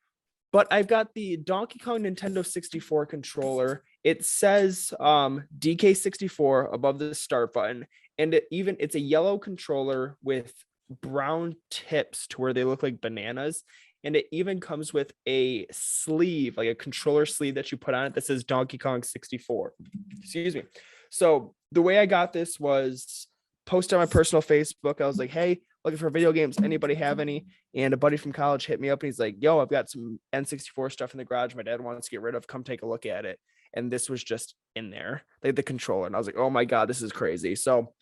Speaker 2: But I've got the Donkey Kong Nintendo 64 controller. It says DK64 above the start button. And it's a yellow controller with brown tips to where they look like bananas. And it even comes with a sleeve, like a controller sleeve that you put on it that says Donkey Kong 64. Excuse me. So the way I got this was posted on my personal Facebook. I was like, hey, looking for video games. Anybody have any? And a buddy from college hit me up and he's like, yo, I've got some N64 stuff in the garage my dad wants to get rid of. Come take a look at it. And this was just in there. They had the controller. And I was like, oh my God, this is crazy. So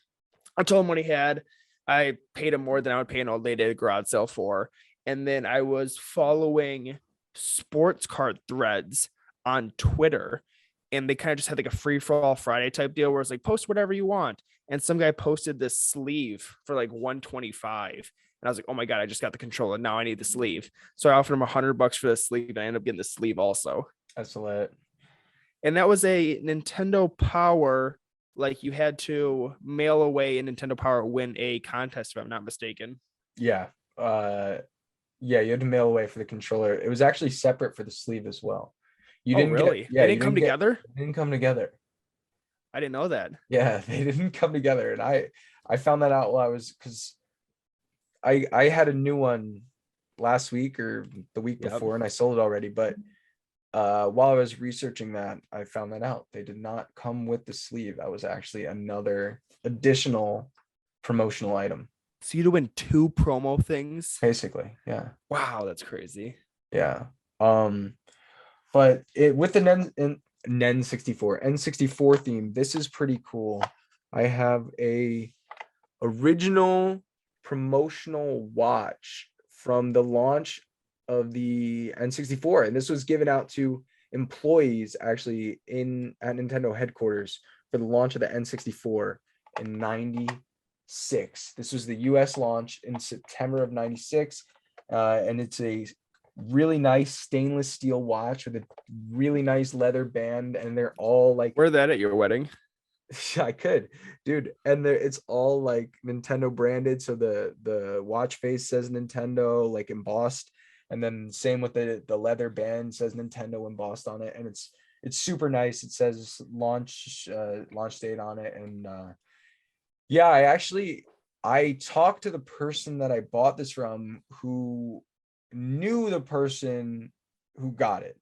Speaker 2: I told him what he had. I paid him more than I would pay an old lady at a garage sale for. And then I was following sports card threads on Twitter. And they kind of just had like a free for all Friday type deal where it's like, post whatever you want. And some guy posted this sleeve for like 125. And I was like, oh my God, I just got the controller. Now I need the sleeve. So I offered him $100 for the sleeve. And I ended up getting the sleeve also.
Speaker 1: That's lit.
Speaker 2: And that was a Nintendo Power. Like you had to mail away a Nintendo Power, win a contest, if I'm not mistaken.
Speaker 1: Yeah. Yeah, you had to mail away for the controller. It was actually separate for the sleeve as well. You didn't
Speaker 2: really?
Speaker 1: Yeah,
Speaker 2: they didn't come together?
Speaker 1: They didn't come together.
Speaker 2: I didn't know that.
Speaker 1: Yeah, they didn't come together. And I found that out while I was, because I had a new one last week or the week before, and I sold it already. But while I was researching that, I found that out. They did not come with the sleeve. That was actually another additional promotional item.
Speaker 2: So you'd win 2 promo things?
Speaker 1: Basically, yeah.
Speaker 2: Wow, that's crazy.
Speaker 1: Yeah. But it with the N64 theme, this is pretty cool. I have a original promotional watch from the launch of the N64, and this was given out to employees actually at Nintendo headquarters for the launch of the N64 in 96. This was the US launch in September of 96, and it's a really nice stainless steel watch with a really nice leather band, and they're all like,
Speaker 2: wear that at your wedding.
Speaker 1: I could, dude. And it's all like Nintendo branded, so the watch face says Nintendo like embossed, and then same with the leather band says Nintendo embossed on it, and it's super nice. It says launch date on it. And yeah, I talked to the person that I bought this from, who knew the person who got it.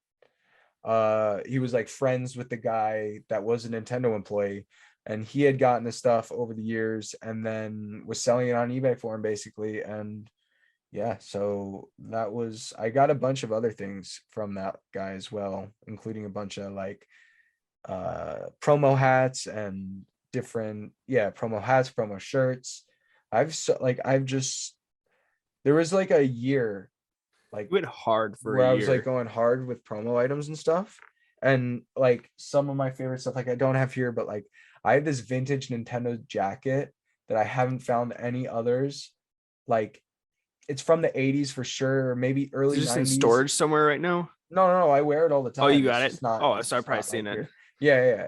Speaker 1: He was like friends with the guy that was a Nintendo employee, and he had gotten the stuff over the years and then was selling it on eBay for him basically. And yeah, so I got a bunch of other things from that guy as well, including a bunch of like promo hats and different promo hats, promo shirts. There was like a year, like
Speaker 2: went hard for
Speaker 1: where
Speaker 2: a
Speaker 1: I was
Speaker 2: year.
Speaker 1: like going hard with promo items and stuff. And like some of my favorite stuff, like I don't have here, but like I have this vintage Nintendo jacket that I haven't found any others. Like it's from the 80s for sure, or maybe early 90s.
Speaker 2: Just in storage somewhere right now?
Speaker 1: No, I wear it all the time.
Speaker 2: Oh, you got
Speaker 1: it's
Speaker 2: it?
Speaker 1: Not,
Speaker 2: So I've probably seen it.
Speaker 1: Yeah.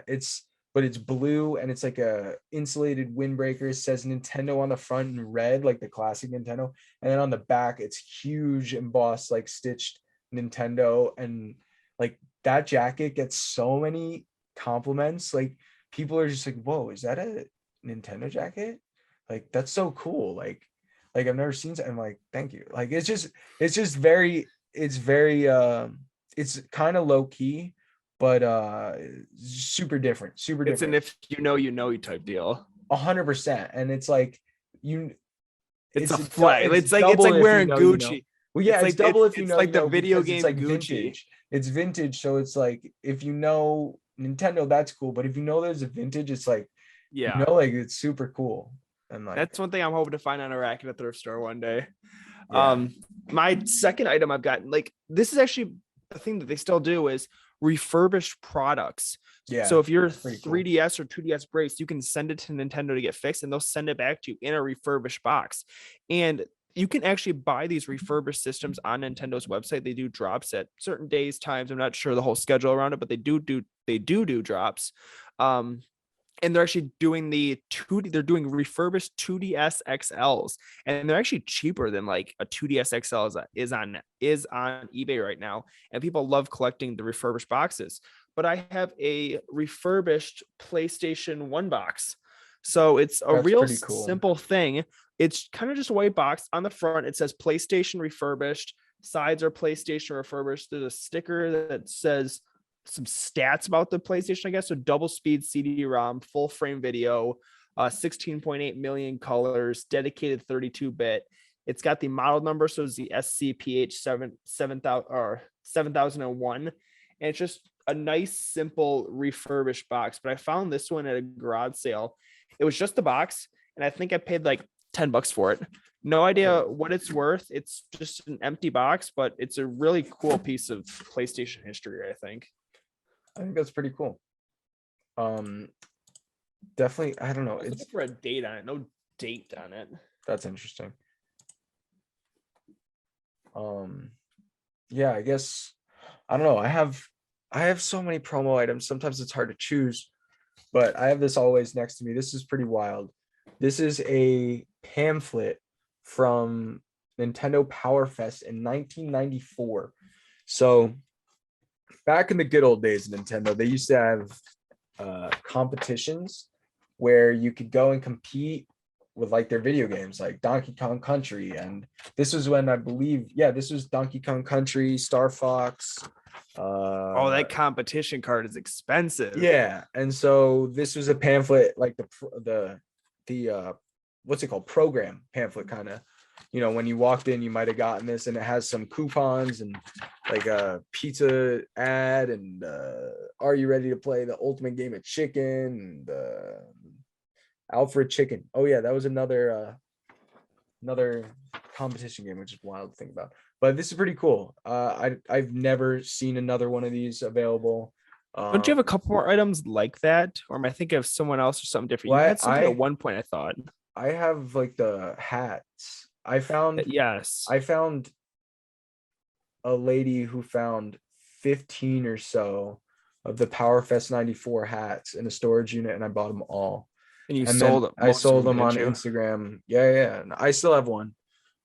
Speaker 1: But it's blue, and it's like a insulated windbreaker. It says Nintendo on the front in red, like the classic Nintendo. And then on the back, it's huge embossed, like stitched Nintendo. And like that jacket gets so many compliments. Like people are just like, whoa, is that a Nintendo jacket? Like, that's so cool. Like I've never seen it. I'm like, thank you. Like, it's very, it's kind of low key, but super different.
Speaker 2: It's an if you know type deal.
Speaker 1: 100%. And it's like
Speaker 2: it's a flag. It's like wearing Gucci.
Speaker 1: Well, yeah, it's double if you know.
Speaker 2: It's like the video game
Speaker 1: it's like
Speaker 2: Gucci.
Speaker 1: Vintage. It's vintage, so it's like if you know Nintendo, that's cool. But if you know there's a vintage, it's like,
Speaker 2: yeah,
Speaker 1: like it's super cool. And like
Speaker 2: that's one thing I'm hoping to find on a rack at a thrift store one day.
Speaker 1: Yeah.
Speaker 2: My second item I've gotten, like this is actually the thing that they still do, is refurbished products.
Speaker 1: Yeah.
Speaker 2: So if your
Speaker 1: cool.
Speaker 2: 3DS or 2DS breaks, you can send it to Nintendo to get fixed, and they'll send it back to you in a refurbished box. And you can actually buy these refurbished systems on Nintendo's website. They do drops at certain days, times. I'm not sure the whole schedule around it, but they do drops. And they're actually doing they're doing refurbished 2DS XLs, and they're actually cheaper than like a 2DS XL is on eBay right now. And people love collecting the refurbished boxes. But I have a refurbished PlayStation 1 box. So it's a real
Speaker 1: cool.
Speaker 2: simple thing. It's kind of just a white box. On the front, it says PlayStation refurbished. Sides are PlayStation refurbished. There's a sticker that says some stats about the PlayStation, I guess. So double speed CD-ROM, full frame video, 16.8 million colors, dedicated 32-bit. It's got the model number, so it's the SCPH 7000 or 7001, and it's just a nice, simple refurbished box. But I found this one at a garage sale. It was just the box, and I think I paid like $10 for it. No idea what it's worth. It's just an empty box, but it's a really cool piece of PlayStation history, I think.
Speaker 1: I think that's pretty cool. Definitely, I don't know.
Speaker 2: I was looking for a date on it. No date on it.
Speaker 1: That's interesting. Yeah, I guess I don't know. I have so many promo items. Sometimes it's hard to choose, but I have this always next to me. This is pretty wild. This is a pamphlet from Nintendo Power Fest in 1994. So back in the good old days of Nintendo, they used to have competitions where you could go and compete with like their video games, like Donkey Kong Country. And this was when I believe, this was Donkey Kong Country, Star Fox.
Speaker 2: Oh, that competition card is expensive.
Speaker 1: Yeah, and so this was a pamphlet, like the what's it called, program pamphlet, kind of. You know, when you walked in, you might have gotten this, and it has some coupons and like a pizza ad and are you ready to play the ultimate game of chicken and Alfred Chicken. Oh yeah, that was another competition game, which is wild to think about. But this is pretty cool. I've never seen another one of these available.
Speaker 2: Don't you have a couple more items like that, or am I thinking of someone else or something different?
Speaker 1: Well,
Speaker 2: You had something at one point, I thought.
Speaker 1: I have like the hats. I found a lady who found 15 or so of the Power Fest 94 hats in a storage unit, and I bought them all.
Speaker 2: And you sold them.
Speaker 1: I sold them on Instagram. Yeah. And I still have one.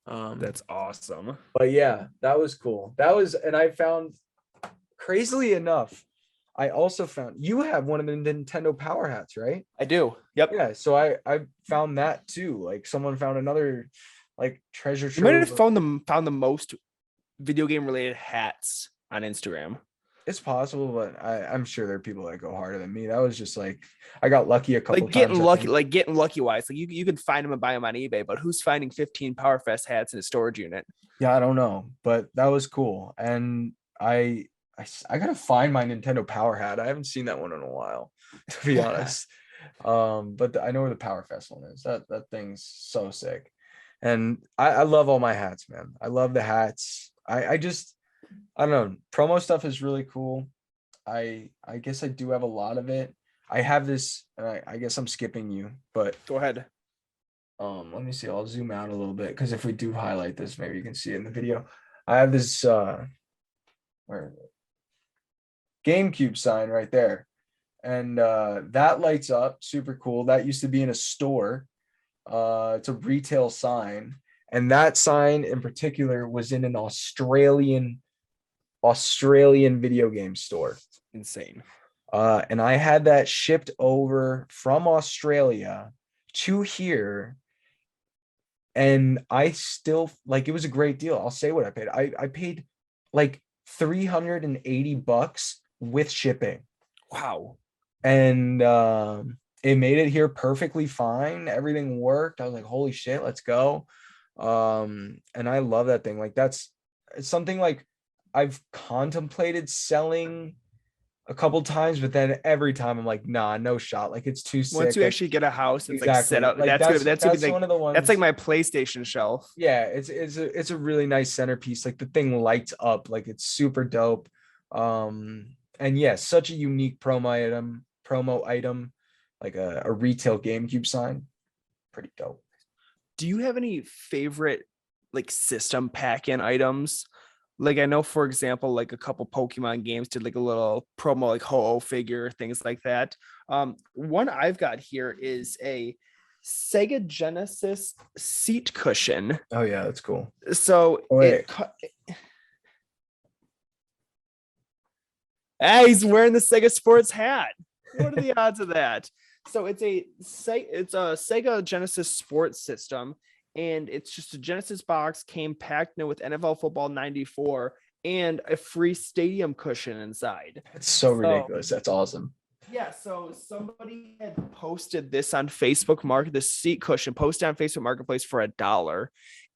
Speaker 2: That's awesome.
Speaker 1: But yeah, that was cool. And I found, crazily enough, I also found you have one of the Nintendo Power hats, right?
Speaker 2: I do. Yep.
Speaker 1: Yeah. So I found that too. Like someone found another like treasure trove.
Speaker 2: You might have found the most video game related hats on Instagram.
Speaker 1: It's possible, but I'm sure there are people that go harder than me. That was just like I got lucky a couple
Speaker 2: times. Getting lucky wise. Like you can find them and buy them on eBay, but who's finding 15 Power Fest hats in a storage unit?
Speaker 1: Yeah, I don't know, but that was cool. And I gotta find my Nintendo Power hat. I haven't seen that one in a while, to be honest. But I know where the Power Fest one is. That thing's so sick. And I love all my hats, man. I love the hats. I don't know. Promo stuff is really cool. I guess I do have a lot of it. I have this, I guess I'm skipping you, but
Speaker 2: go ahead.
Speaker 1: Let me see. I'll zoom out a little bit because if we do highlight this, maybe you can see it in the video. I have this where is it? GameCube sign right there. And that lights up, super cool. That used to be in a store. It's a retail sign. And that sign in particular was in an Australian video game store.
Speaker 2: Insane.
Speaker 1: And I had that shipped over from Australia to here. And I still, like, it was a great deal. I'll say what I paid. I paid like $380 with shipping.
Speaker 2: Wow.
Speaker 1: And it made it here perfectly fine. Everything worked. I was like, holy shit, let's go. And I love that thing. Like it's something like I've contemplated selling a couple times, but then every time I'm like, nah, no shot. Like it's too sick.
Speaker 2: Once you actually get a house, it's like set up. Like that's one of the ones. That's like my PlayStation shelf.
Speaker 1: Yeah, it's a really nice centerpiece. Like the thing lights up. Like it's super dope. And yeah, such a unique promo item, like a retail GameCube sign. Pretty dope.
Speaker 2: Do you have any favorite like system pack-in items? Like I know, for example, like a couple Pokemon games did like a little promo, like Ho-Oh figure, things like that. One I've got here is a Sega Genesis seat cushion.
Speaker 1: Oh yeah, that's cool.
Speaker 2: So he's wearing the Sega Sports hat. What are the odds of that? So it's a Sega Genesis Sports system, and it's just a Genesis box, came packed in with NFL Football 94 and a free stadium cushion inside.
Speaker 1: It's so
Speaker 2: So
Speaker 1: ridiculous. That's awesome.
Speaker 2: yeah, so somebody had posted this on Facebook Market, the seat cushion posted on Facebook Marketplace for $1.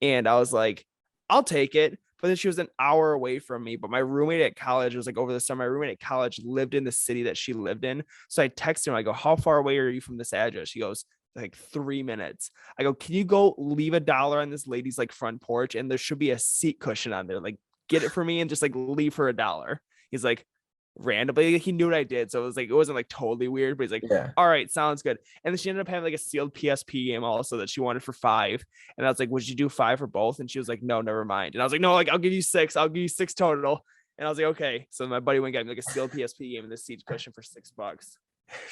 Speaker 2: And I was like, I'll take it. But then she was an hour away from me. But my roommate at college, it was like over the summer, my roommate at college lived in the city that she lived in. So I texted him, I go, how far away are you from this address? He goes, like 3 minutes. I go, can you go leave $1 on this lady's like front porch? And there should be a seat cushion on there. Like, get it for me and just like leave her $1. He's like, randomly, he knew what I did, so it was like, it wasn't like totally weird, but he's like,
Speaker 1: Yeah.
Speaker 2: all right, sounds good. And then she ended up having like a sealed PSP game also that she wanted for $5, and I was like, would you do 5 for both? And she was like, no, never mind. And I was like, no, like I'll give you 6, I'll give you 6 total. And I was like, okay. So my buddy went and got me like a sealed PSP game and this seat cushion for $6.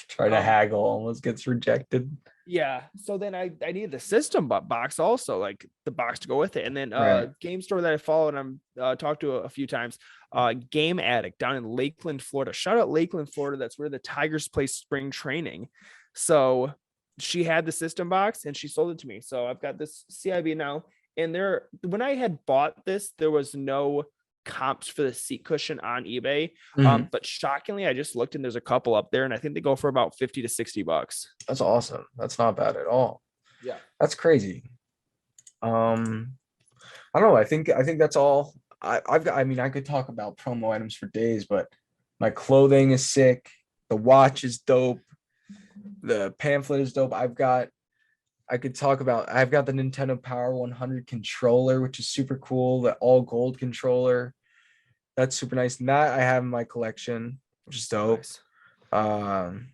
Speaker 1: Try to haggle, almost gets rejected.
Speaker 2: Yeah. So then I needed the system box also, like the box to go with it. And then
Speaker 1: Right.
Speaker 2: game store that I follow and I'm talked to a few times, Game Addict down in Lakeland, Florida. Shout out Lakeland, Florida. That's where the Tigers play spring training. So she had the system box and she sold it to me. So I've got this CIB now. And there, when I had bought this, there was no comps for the seat cushion on eBay.
Speaker 1: Mhm.
Speaker 2: But shockingly, I just looked and there's a couple up there, and I think they go for about 50 to $60.
Speaker 1: That's awesome. That's not bad at all.
Speaker 2: Yeah.
Speaker 1: That's crazy. I don't know. I think that's all. I've got. I mean, I could talk about promo items for days, but my clothing is sick. The watch is dope. The pamphlet is dope. I've got the Nintendo Power 100 controller, which is super cool. The all gold controller. That's super nice. And that I have in my collection, which is dope.
Speaker 2: Nice.
Speaker 1: Um,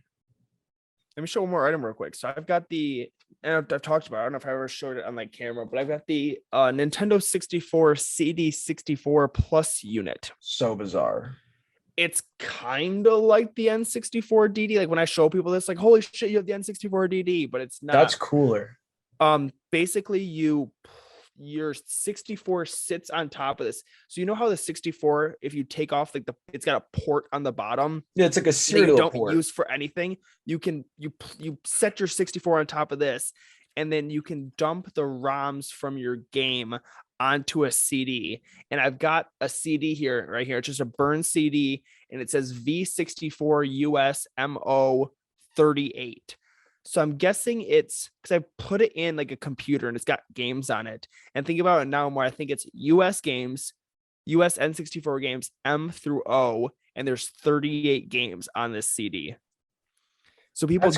Speaker 2: Let me show one more item real quick. So I've got and I've talked about it. I don't know if I ever showed it on like camera, but I've got the Nintendo 64 CD64 Plus unit.
Speaker 1: so bizarre.
Speaker 2: It's kind of like the N64 DD. Like when I show people this, like, holy shit, you have the N64 DD, but it's not.
Speaker 1: That's cooler.
Speaker 2: Basically your 64 sits on top of this. So you know how the 64, if you take off like it's got a port on the bottom.
Speaker 1: Yeah, it's like a
Speaker 2: You
Speaker 1: serial
Speaker 2: don't
Speaker 1: port.
Speaker 2: use for anything. You set your 64 on top of this, and then you can dump the ROMs from your game onto a CD. And I've got a CD here, right here. It's just a burn CD, and it says V64 US MO 38. So I'm guessing it's because I put it in like a computer and it's got games on it. And think about it now more, I think it's US games, US N64 games M through O, and there's 38 games on this CD. So people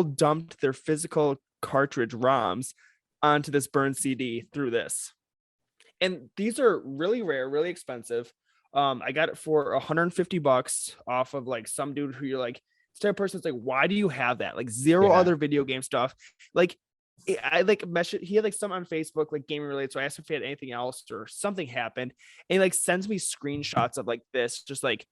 Speaker 2: dumped their physical cartridge ROMs onto this burn CD through this. And these are really rare, really expensive. I got it for $150 off of like some dude who you're like, type of person, it's like, why do you have that? Like zero other video game stuff. Like I like messaged, he had like some on Facebook, like gaming related. So I asked him if he had anything else or something happened. And he like sends me screenshots of like this, just like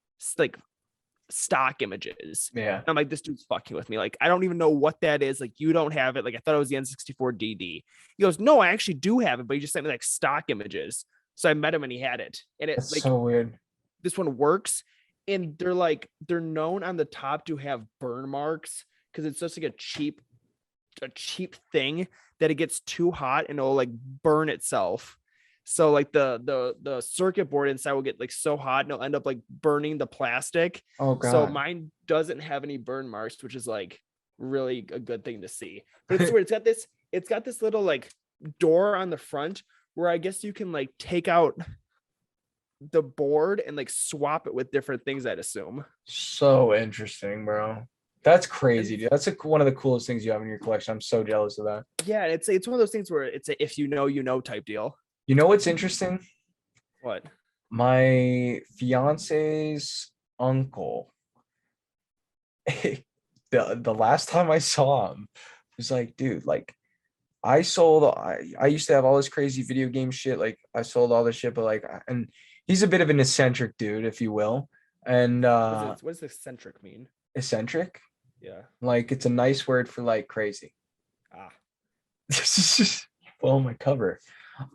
Speaker 2: stock images.
Speaker 1: Yeah.
Speaker 2: And I'm like, this dude's fucking with me. Like, I don't even know what that is. Like, you don't have it. Like, I thought it was the N64 DD. He goes, no, I actually do have it, but he just sent me like stock images. So I met him and he had it. And it's like
Speaker 1: so weird.
Speaker 2: This one works. And they're known on the top to have burn marks because it's just like a cheap thing that it gets too hot and it'll like burn itself. So like the circuit board inside will get like so hot and it'll end up like burning the plastic.
Speaker 1: Oh god.
Speaker 2: So mine doesn't have any burn marks, which is like really a good thing to see. But it's weird. It's got this little like door on the front where I guess you can like take out the board and like swap it with different things, I'd assume.
Speaker 1: So interesting, bro. That's crazy, dude. That's one of the coolest things you have in your collection. I'm so jealous of that.
Speaker 2: Yeah, it's one of those things where it's a if you know type deal.
Speaker 1: You know what's interesting?
Speaker 2: What?
Speaker 1: My fiance's uncle, the last time I saw him, was like, dude, like I used to have all this crazy video game shit. Like I sold all this shit, but like, and he's a bit of an eccentric dude, if you will. And
Speaker 2: what does eccentric mean?
Speaker 1: Eccentric?
Speaker 2: Yeah.
Speaker 1: Like it's a nice word for like crazy.
Speaker 2: Ah.
Speaker 1: Well, my cover.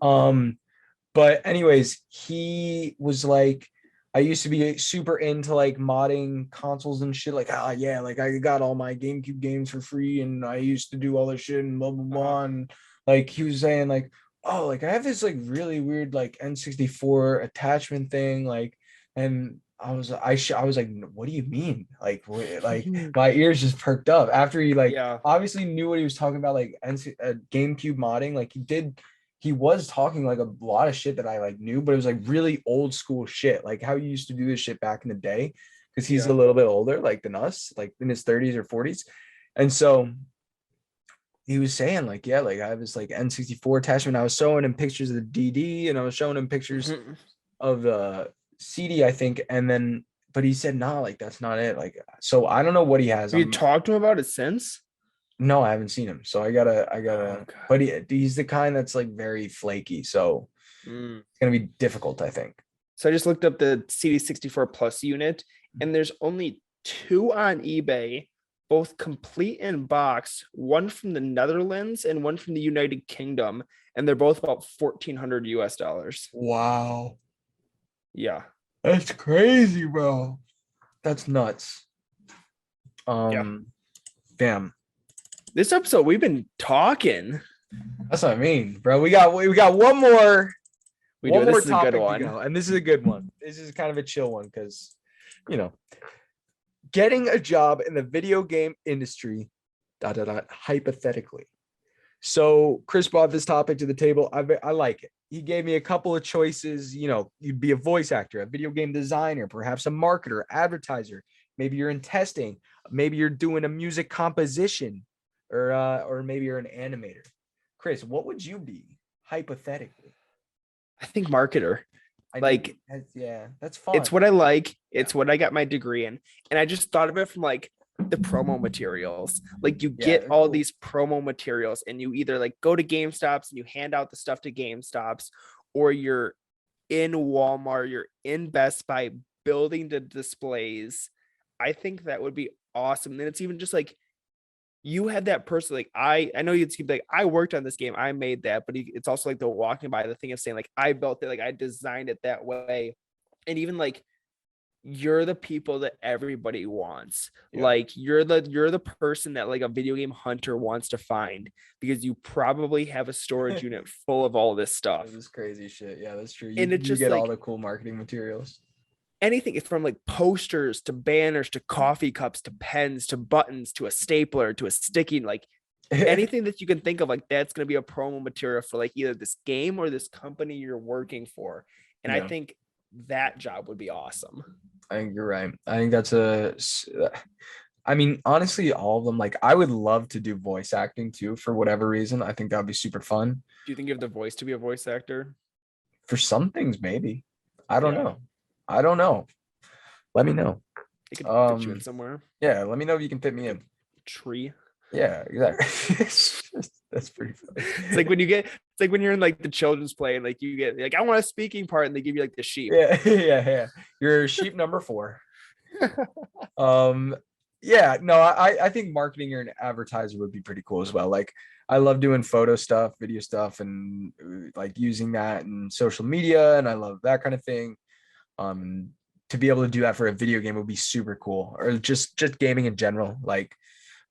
Speaker 1: But anyways, he was like, I used to be super into like modding consoles and shit. Like, yeah, like I got all my GameCube games for free, and I used to do all this shit and blah blah blah. And like he was saying, like, oh, like I have this like really weird like N64 attachment thing, like, and I was I was like, what do you mean? Like, like my ears just perked up after he like
Speaker 2: Yeah.
Speaker 1: obviously knew what he was talking about, like GameCube modding. Like he was talking like a lot of shit that I like knew, but it was like really old school shit, like how you used to do this shit back in the day, because he's a
Speaker 2: Yeah.
Speaker 1: little bit older like than us, like in his 30s or 40s, and so he was saying like, yeah, like I have this like N64 attachment. I was showing him pictures of the DD and I was showing him pictures of the CD, I think. And then, but he said, nah, like that's not it. Like, so I don't know what he has.
Speaker 2: Have you talked to him about it since?
Speaker 1: No, I haven't seen him. So I
Speaker 2: Oh
Speaker 1: gotta,
Speaker 2: god.
Speaker 1: but he's the kind that's like very flaky. So
Speaker 2: Mm.
Speaker 1: it's gonna be difficult, I think.
Speaker 2: So I just looked up the CD64 Plus unit, and there's only two on eBay, both complete in box, one from the Netherlands and one from the United Kingdom, and they're both about 1,400 US dollars.
Speaker 1: Wow.
Speaker 2: Yeah.
Speaker 1: That's crazy, bro. That's nuts.
Speaker 2: Yeah.
Speaker 1: Damn.
Speaker 2: This episode, we've been talking.
Speaker 1: That's what I mean, bro. We got one more.
Speaker 2: We
Speaker 1: One
Speaker 2: do.
Speaker 1: more
Speaker 2: This is a good
Speaker 1: topic to
Speaker 2: one.
Speaker 1: go, and this is a good one. This is kind of a chill one because, you know, getting a job in the video game industry, hypothetically. So Chris brought this topic to the table. I like it. He gave me a couple of choices. You know, you'd be a voice actor, a video game designer, perhaps a marketer, advertiser. Maybe you're in testing. Maybe you're doing a music composition, or maybe you're an animator. Chris, what would you be hypothetically?
Speaker 2: I think marketer. Like,
Speaker 1: Yeah, that's fun.
Speaker 2: it's what I like. It's what I got my degree in. And I just thought of it from like the promo materials. Like, you get all
Speaker 1: cool.
Speaker 2: these promo materials, and you either like go to GameStops and you hand out the stuff to GameStops, or you're in Walmart, you're in Best Buy building the displays. I think that would be awesome. Then it's even just like you had that person, like I know you'd keep like, I worked on this game, I made that, but it's also like the walking by the thing of saying like I built it, like I designed it that way. And even like you're the people that everybody wants.
Speaker 1: Yeah.
Speaker 2: Like you're the person that like a video game hunter wants to find, because you probably have a storage unit full of all this stuff.
Speaker 1: This crazy shit. Yeah, that's true.
Speaker 2: And it's
Speaker 1: you
Speaker 2: just
Speaker 1: get all
Speaker 2: like
Speaker 1: the cool marketing materials.
Speaker 2: anything from like posters to banners to coffee cups to pens to buttons to a stapler to a sticky, like anything that you can think of, like that's going to be a promo material for like either this game or this company you're working for. And I think that job would be awesome.
Speaker 1: I think you're right. I think I mean, honestly, all of them, like I would love to do voice acting too, for whatever reason. I think that would be super fun.
Speaker 2: Do you think you have the voice to be a voice actor?
Speaker 1: For some things, maybe. I don't know. I don't know. Let me know.
Speaker 2: It could fit you in somewhere.
Speaker 1: Yeah, let me know if you can fit me in.
Speaker 2: Tree.
Speaker 1: Yeah, exactly. That's pretty funny.
Speaker 2: It's like when you're in like the children's play and like you get like, I want a speaking part, and they give you like the sheep.
Speaker 1: Yeah. You're sheep number 4. Yeah, no, I think marketing or an advertiser would be pretty cool as well. Like I love doing photo stuff, video stuff, and like using that in social media, and I love that kind of thing. To be able to do that for a video game would be super cool, or just gaming in general. Like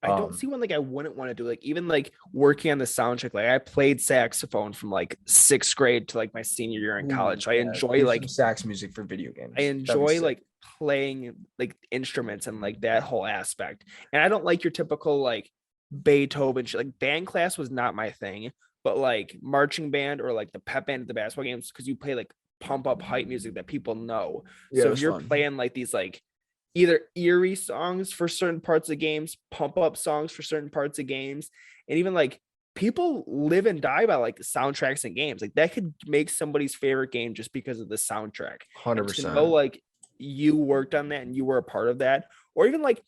Speaker 2: I don't see one like I wouldn't want to do, like even like working on the soundtrack. Like I played saxophone from like 6th grade to like my senior year in college. So I enjoy like
Speaker 1: sax music for video games.
Speaker 2: I enjoy like playing like instruments and like that whole aspect. And I don't like your typical like Beethoven shit. Like band class was not my thing, but like marching band or like the pep band at the basketball games, because you play like pump up hype music that people know. So if you're playing like these like either eerie songs for certain parts of games, pump up songs for certain parts of games, and even like people live and die by like soundtracks and games, like that could make somebody's favorite game just because of the soundtrack.
Speaker 1: 100%.
Speaker 2: To know like you worked on that and you were a part of that, or even like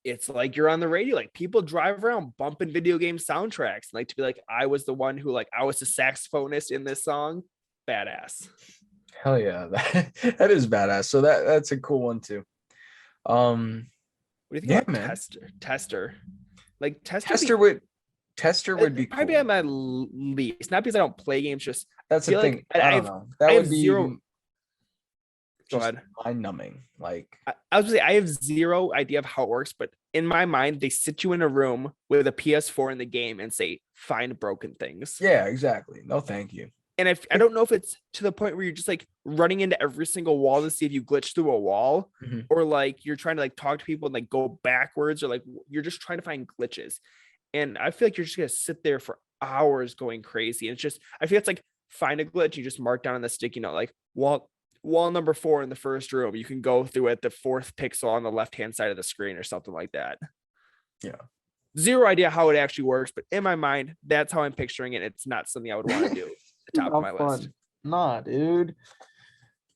Speaker 2: it's like you're on the radio, like people drive around bumping video game soundtracks, like to be like, I was the one who like I was the saxophonist in this song. Badass.
Speaker 1: Hell yeah, that is badass. So that's a cool one too.
Speaker 2: What do you think about
Speaker 1: man?
Speaker 2: Tester? Like
Speaker 1: tester would be
Speaker 2: probably
Speaker 1: cool.
Speaker 2: at my least, not because I don't play games, just
Speaker 1: that's the thing.
Speaker 2: Like
Speaker 1: I don't know. That would be
Speaker 2: zero. Go ahead.
Speaker 1: Mind numbing. Like
Speaker 2: I was gonna say I have zero idea of how it works, but in my mind, they sit you in a room with a PS4 in the game and say, find broken things.
Speaker 1: Yeah, exactly. No, thank you.
Speaker 2: And if I don't know if it's to the point where you're just like running into every single wall to see if you glitch through a wall,
Speaker 1: Mhm.
Speaker 2: or like you're trying to like talk to people and like go backwards, or like you're just trying to find glitches. And I feel like you're just gonna sit there for hours going crazy. And it's just, I feel it's like find a glitch, you just mark down on the sticky note, like wall number 4 in the first room. You can go through at the 4th pixel on the left-hand side of the screen or something like that.
Speaker 1: Yeah.
Speaker 2: Zero idea how it actually works, but in my mind, that's how I'm picturing it. It's not something I would want to do at the top of my list.
Speaker 1: Nah, dude.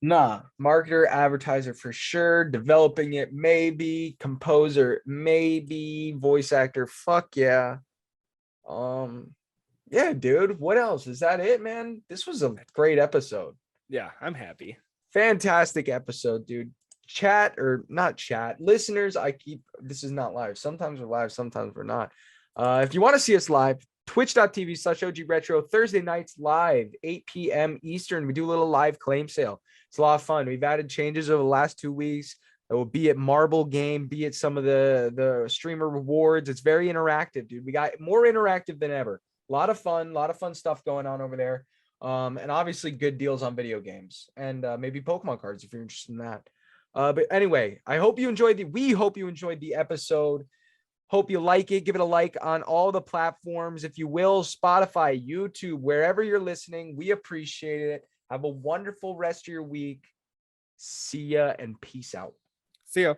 Speaker 1: Nah, marketer, advertiser for sure. Developing it, maybe. Composer, maybe. Voice actor, fuck yeah. Yeah, dude. What else? Is that it, man? This was a great episode.
Speaker 2: Yeah, I'm happy.
Speaker 1: Fantastic episode, dude. Chat or not chat, listeners. This is not live. Sometimes we're live, sometimes we're not. If you want to see us live, twitch.tv/OG Retro, Thursday nights live, 8 p.m. Eastern. We do a little live claim sale. It's a lot of fun. We've added changes over the last 2 weeks. It will be at Marble Game, be it some of the streamer rewards. It's very interactive, dude. We got more interactive than ever. A lot of fun stuff going on over there. And obviously good deals on video games and maybe Pokemon cards if you're interested in that. But anyway, we hope you enjoyed the episode. Hope you like it. Give it a like on all the platforms, if you will, Spotify, YouTube, wherever you're listening. We appreciate it. Have a wonderful rest of your week. See ya and peace out.
Speaker 2: See ya.